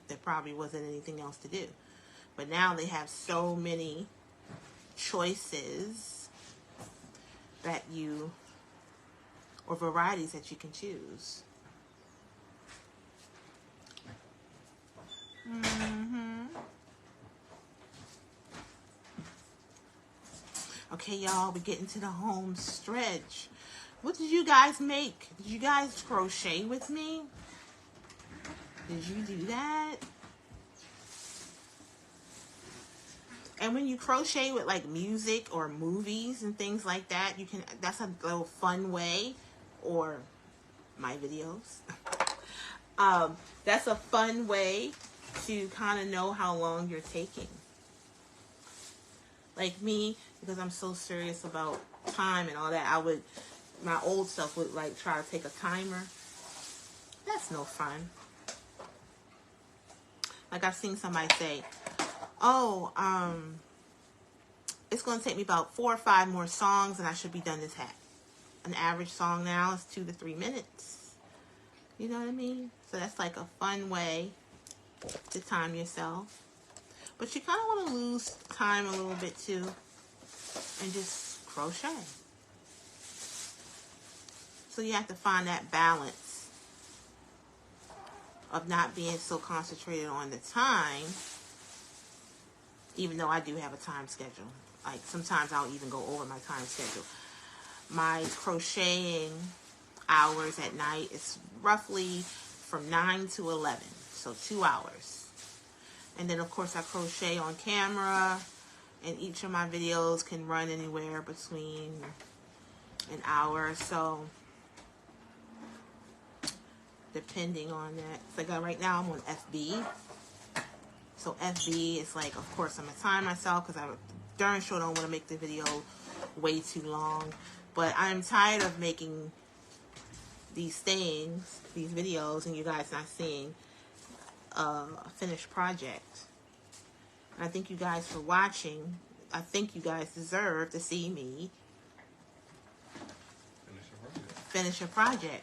there probably wasn't anything else to do. But now they have so many choices that you, or varieties that you can choose. Okay, y'all, we're getting to the home stretch. What did you guys make? Did you guys crochet with me? Did you do that? And when you crochet with like music or movies and things like that, you can, that's a little fun way, or my videos. That's a fun way to kind of know how long you're taking. Like me, because I'm so serious about time and all that, my old self would like try to take a timer. That's no fun. Like I've seen somebody say, oh, it's going to take me about 4 or 5 more songs and I should be done this hat. An average song now is 2 to 3 minutes. You know what I mean? So that's like a fun way to time yourself. But you kind of want to lose time a little bit too and just crochet. So you have to find that balance of not being so concentrated on the time, even though I do have a time schedule. Like sometimes I'll even go over my time schedule. My crocheting hours at night is roughly from 9 to 11, so 2 hours. And then of course I crochet on camera, and each of my videos can run anywhere between an hour or so, depending on that. So like right now I'm on FB. So FB is like, of course I'm gonna time myself because I darn sure don't want to make the video way too long. But I'm tired of making these things, these videos, and you guys not seeing a finished project. And I thank you guys for watching. I think you guys deserve to see me finish a project.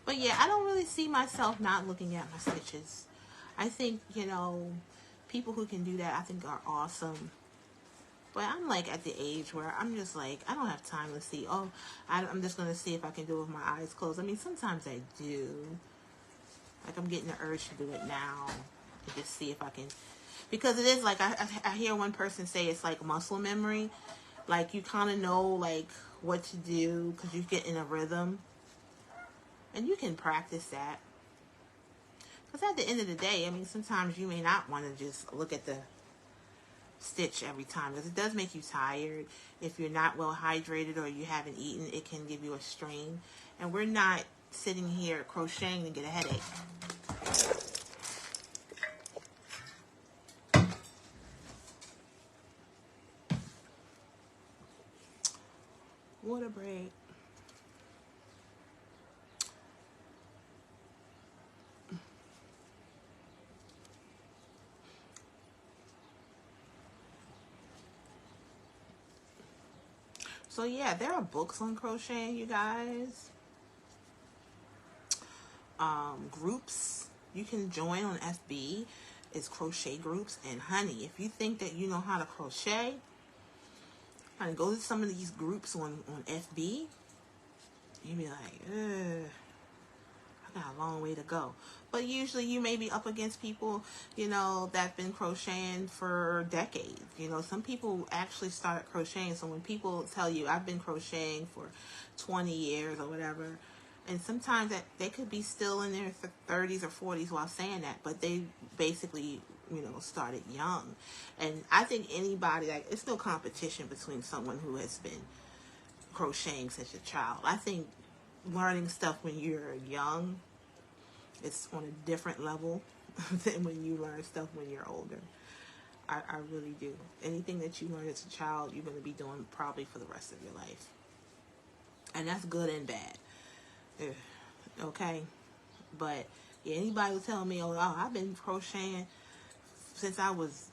But yeah, I don't really see myself not looking at my stitches. I think, you know, people who can do that, I think are awesome. But I'm like at the age where I'm just like, I don't have time to see, oh, I'm just going to see if I can do it with my eyes closed. I mean, sometimes I do. Like I'm getting the urge to do it now. To just see if I can. Because it is like, I hear one person say it's like muscle memory. Like you kind of know like what to do because you get in a rhythm. And you can practice that. Because at the end of the day, I mean, sometimes you may not want to just look at the stitch every time. Because it does make you tired. If you're not well hydrated or you haven't eaten, it can give you a strain. And we're not sitting here crocheting to get a headache. Water break. So yeah, there are books on crocheting, you guys. Groups you can join on FB is crochet groups. And honey, if you think that you know how to crochet, honey, go to some of these groups on FB. You'd be like, ugh, I got a long way to go. But usually you may be up against people, you know, that've been crocheting for decades. You know, some people actually started crocheting. So when people tell you, I've been crocheting for 20 years or whatever, and sometimes that they could be still in their 30s or 40s while saying that, but they basically, you know, started young. And I think anybody, like, it's no competition between someone who has been crocheting since a child. I think learning stuff when you're young, it's on a different level than when you learn stuff when you're older. I really do. Anything that you learn as a child, you're going to be doing probably for the rest of your life. And that's good and bad. Okay? But yeah, anybody who tell me, oh, I've been crocheting since I was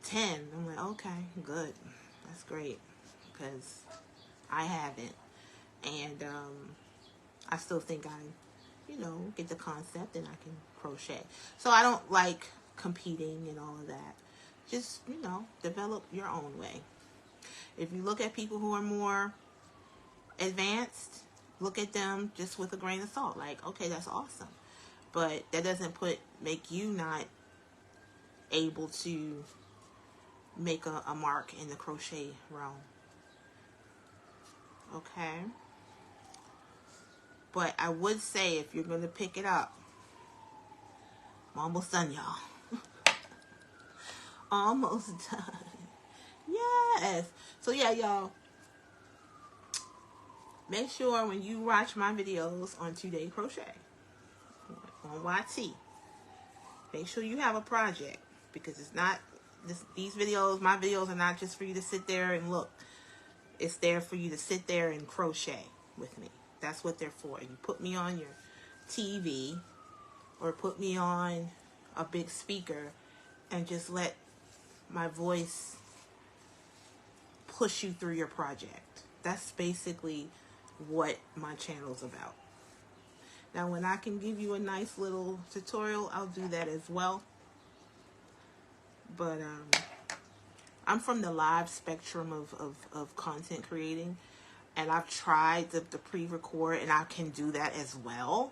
10, I'm like, okay, good. That's great. Because I haven't. And I still think I, get the concept and I can crochet. So I don't like competing and all of that. Just, develop your own way. If you look at people who are more advanced, look at them just with a grain of salt. Like, okay, that's awesome. But that doesn't make you not able to make a mark in the crochet realm. Okay? But I would say if you're going to pick it up, I'm almost done, y'all. Almost done. Yes. So yeah, y'all. Make sure when you watch my videos on 2-Day Crochet on YT, make sure you have a project, because it's not these videos. My videos are not just for you to sit there and look. It's there for you to sit there and crochet with me. That's what they're for. You put me on your TV or put me on a big speaker and just let my voice push you through your project. That's basically what my channel's about. Now, when I can give you a nice little tutorial, I'll do that as well. But I'm from the live spectrum of content creating, and I've tried the pre-record, and I can do that as well.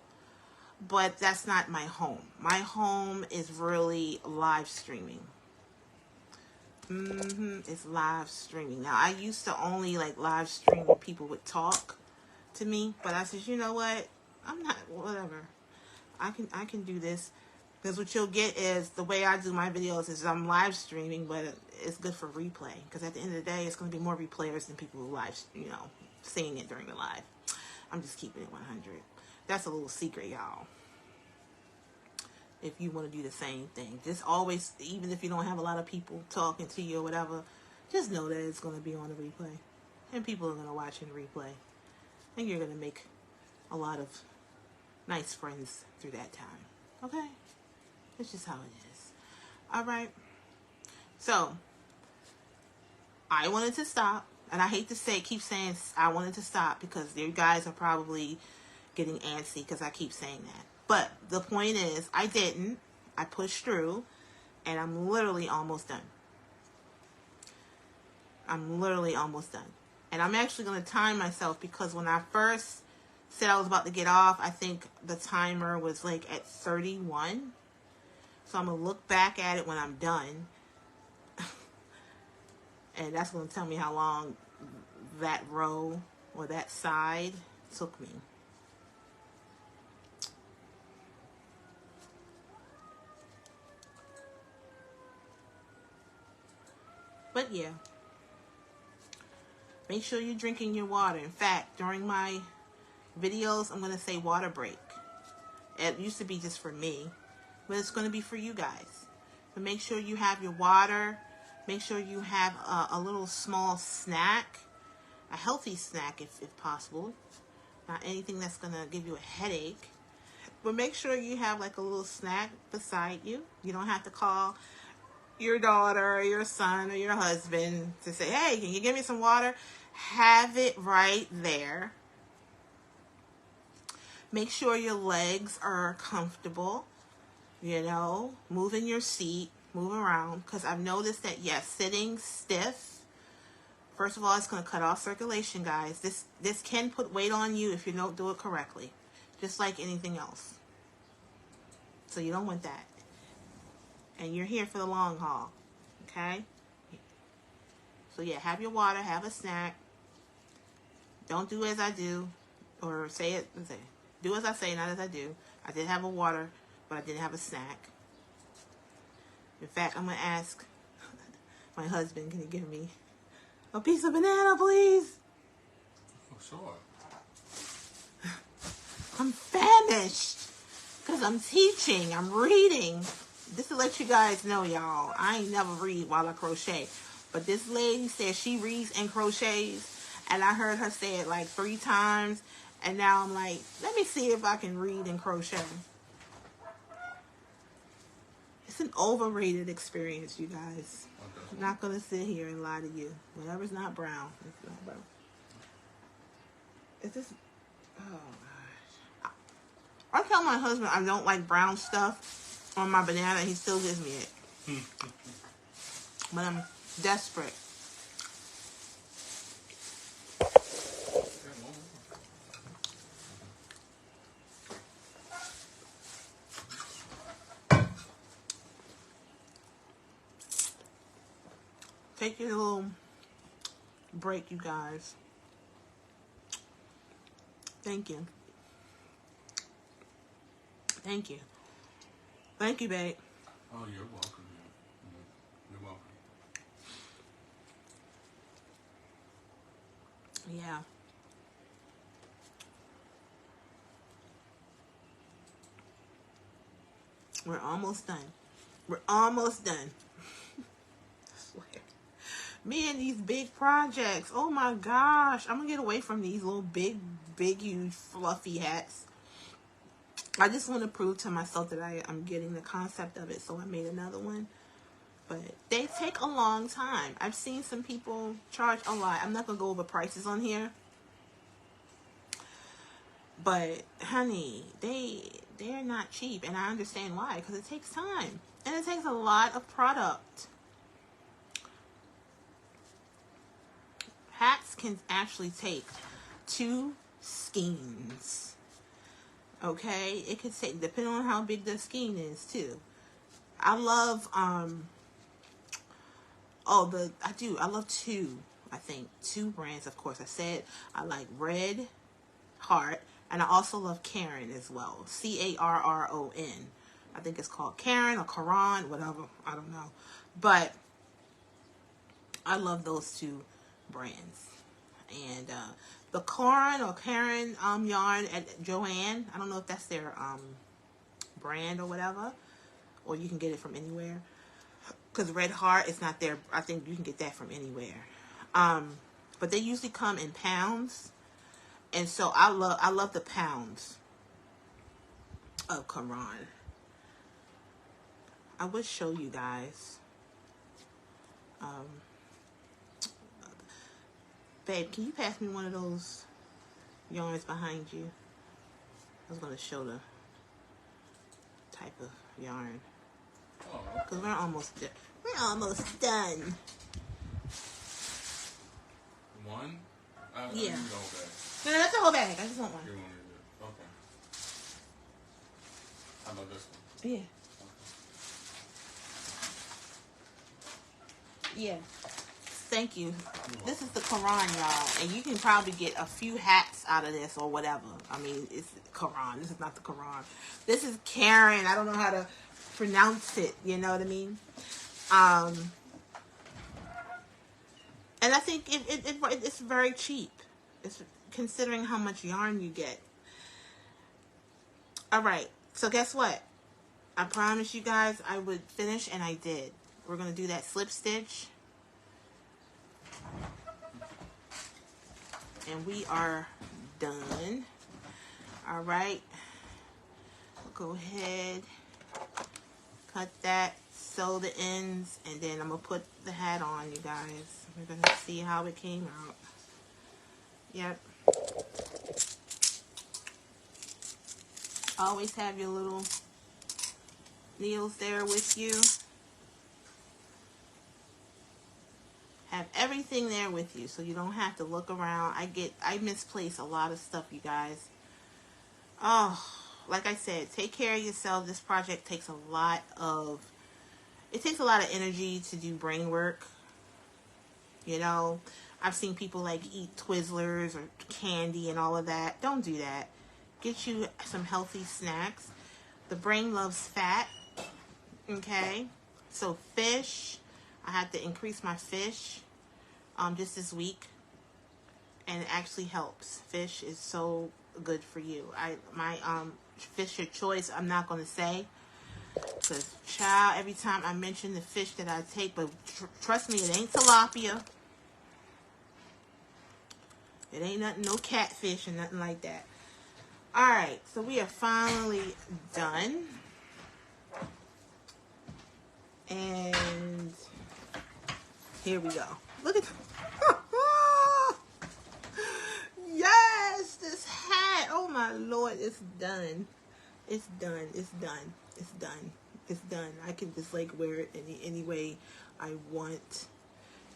But that's not my home. My home is really live streaming. It's live streaming. Now, I used to only like live stream where people would talk to me, but I said, you know what? I'm not, whatever. I can do this. Because what you'll get is, the way I do my videos is I'm live streaming, but it's good for replay. Because at the end of the day, it's going to be more replayers than people who live, seeing it during the live. I'm just keeping it 100. That's a little secret, y'all. If you want to do the same thing, just always, even if you don't have a lot of people talking to you or whatever, just know that it's going to be on the replay, and people are going to watch in the replay, and you're going to make a lot of nice friends through that time. Okay, it's just how it is. All right. So I wanted to stop, and I hate to keep saying I wanted to stop, because you guys are probably getting antsy because I keep saying that. But the point is, I didn't. I pushed through, and I'm literally almost done. I'm literally almost done. And I'm actually going to time myself, because when I first said I was about to get off, I think the timer was like at 31. So I'm going to look back at it when I'm done. And that's going to tell me how long that row or that side took me. But yeah, make sure you're drinking your water. In fact, during my videos, I'm going to say water break. It used to be just for me, but it's going to be for you guys. But make sure you have your water. Make sure you have a little small snack, a healthy snack if possible. Not anything that's going to give you a headache. But make sure you have like a little snack beside you. You don't have to call your daughter or your son or your husband to say, hey, can you give me some water? Have it right there. Make sure your legs are comfortable, move in your seat, move around, because I've noticed that, yes, sitting stiff, first of all, it's going to cut off circulation, guys. This can put weight on you if you don't do it correctly, just like anything else. So you don't want that. And you're here for the long haul, okay? So yeah, have your water, have a snack. Don't do as I do, or do as I say, not as I do. I did have a water, but I didn't have a snack. In fact, I'm going to ask my husband, can you give me a piece of banana, please? Oh, sure. I'm famished because I'm teaching, I'm reading. Just to let you guys know, y'all, I ain't never read while I crochet. But this lady said she reads and crochets, and I heard her say it like 3 times, and now I'm like, let me see if I can read and crochet. It's an overrated experience, you guys. I'm not going to sit here and lie to you. Whatever's not brown, it's not brown. It's just, oh gosh. I tell my husband I don't like brown stuff on my banana, and he still gives me it. But I'm desperate. Take your little break, you guys. Thank you. Thank you. Thank you, babe. Oh, you're welcome. You're welcome. Yeah. We're almost done. We're almost done. I swear. Me and these big projects. Oh my gosh. I'm going to get away from these little big, huge, fluffy hats. I just want to prove to myself that I'm getting the concept of it. So I made another one. But they take a long time. I've seen some people charge a lot. I'm not going to go over prices on here. But, honey, they're not cheap. And I understand why. Because it takes time. And it takes a lot of product. Hats can actually take 2 skeins. Okay? It could take, depending on how big the skein is, too. I love, I love 2, I think. 2 brands, of course. I said I like Red Heart. And I also love Karen as well. Carron. I think it's called Karen or Karan, whatever. I don't know. But I love those 2 brands. And the Karan or Karen yarn at Joann, I don't know if that's their brand or whatever. Or you can get it from anywhere. Because Red Heart is not there. I think you can get that from anywhere. But they usually come in pounds. And so I love the pounds of Karan. I would show you guys. Babe, can you pass me one of those yarns behind you? I was going to show the type of yarn. Because we're almost done. We're almost done. One? Yeah. No, that's the whole bag. I just want one. You want it? Okay. How about this one? Yeah. Okay. Yeah. Thank you. This is the Karan, y'all. And you can probably get a few hats out of this or whatever. I mean, it's Karan. This is not the Karan. This is Karen. I don't know how to pronounce it. You know what I mean? And I think it's very cheap. It's considering how much yarn you get. Alright, so guess what? I promised you guys I would finish, and I did. We're going to do that slip stitch. And we are done. Alright. Go ahead. Cut that. Sew the ends. And then I'm going to put the hat on, you guys. We're going to see how it came out. Yep. Always have your little needles there with you. Have everything there with you so you don't have to look around. I misplace a lot of stuff, you guys. Oh, like I said, take care of yourself. This project takes a lot of energy to do brain work. You know, I've seen people like eat Twizzlers or candy and all of that. Don't do that. Get you some healthy snacks. The brain loves fat. Okay, so fish. I had to increase my fish just this week, and it actually helps. Fish is so good for you. My fish of choice, I'm not going to say, because child, every time I mention the fish that I take, but trust me, it ain't tilapia. It ain't nothing, no catfish or nothing like that. Alright, so we are finally done. And here we go. Look at yes, this hat. Oh my Lord, it's done. It's done. It's done. It's done. It's done. I can just like wear it any way I want.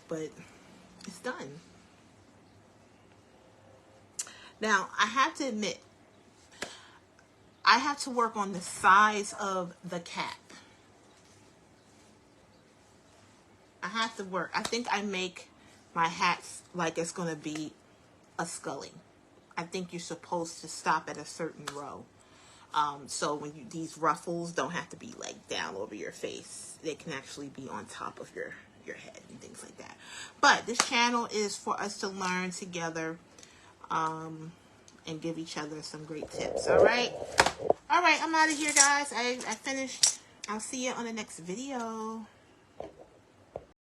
But it's done. Now, I have to admit, I have to work on the size of the cap. I have to work. I think I make my hats like it's going to be a sculling. I think you're supposed to stop at a certain row. So when these ruffles don't have to be like down over your face. They can actually be on top of your head and things like that. But this channel is for us to learn together and give each other some great tips. All right. All right. I'm out of here, guys. I finished. I'll see you on the next video.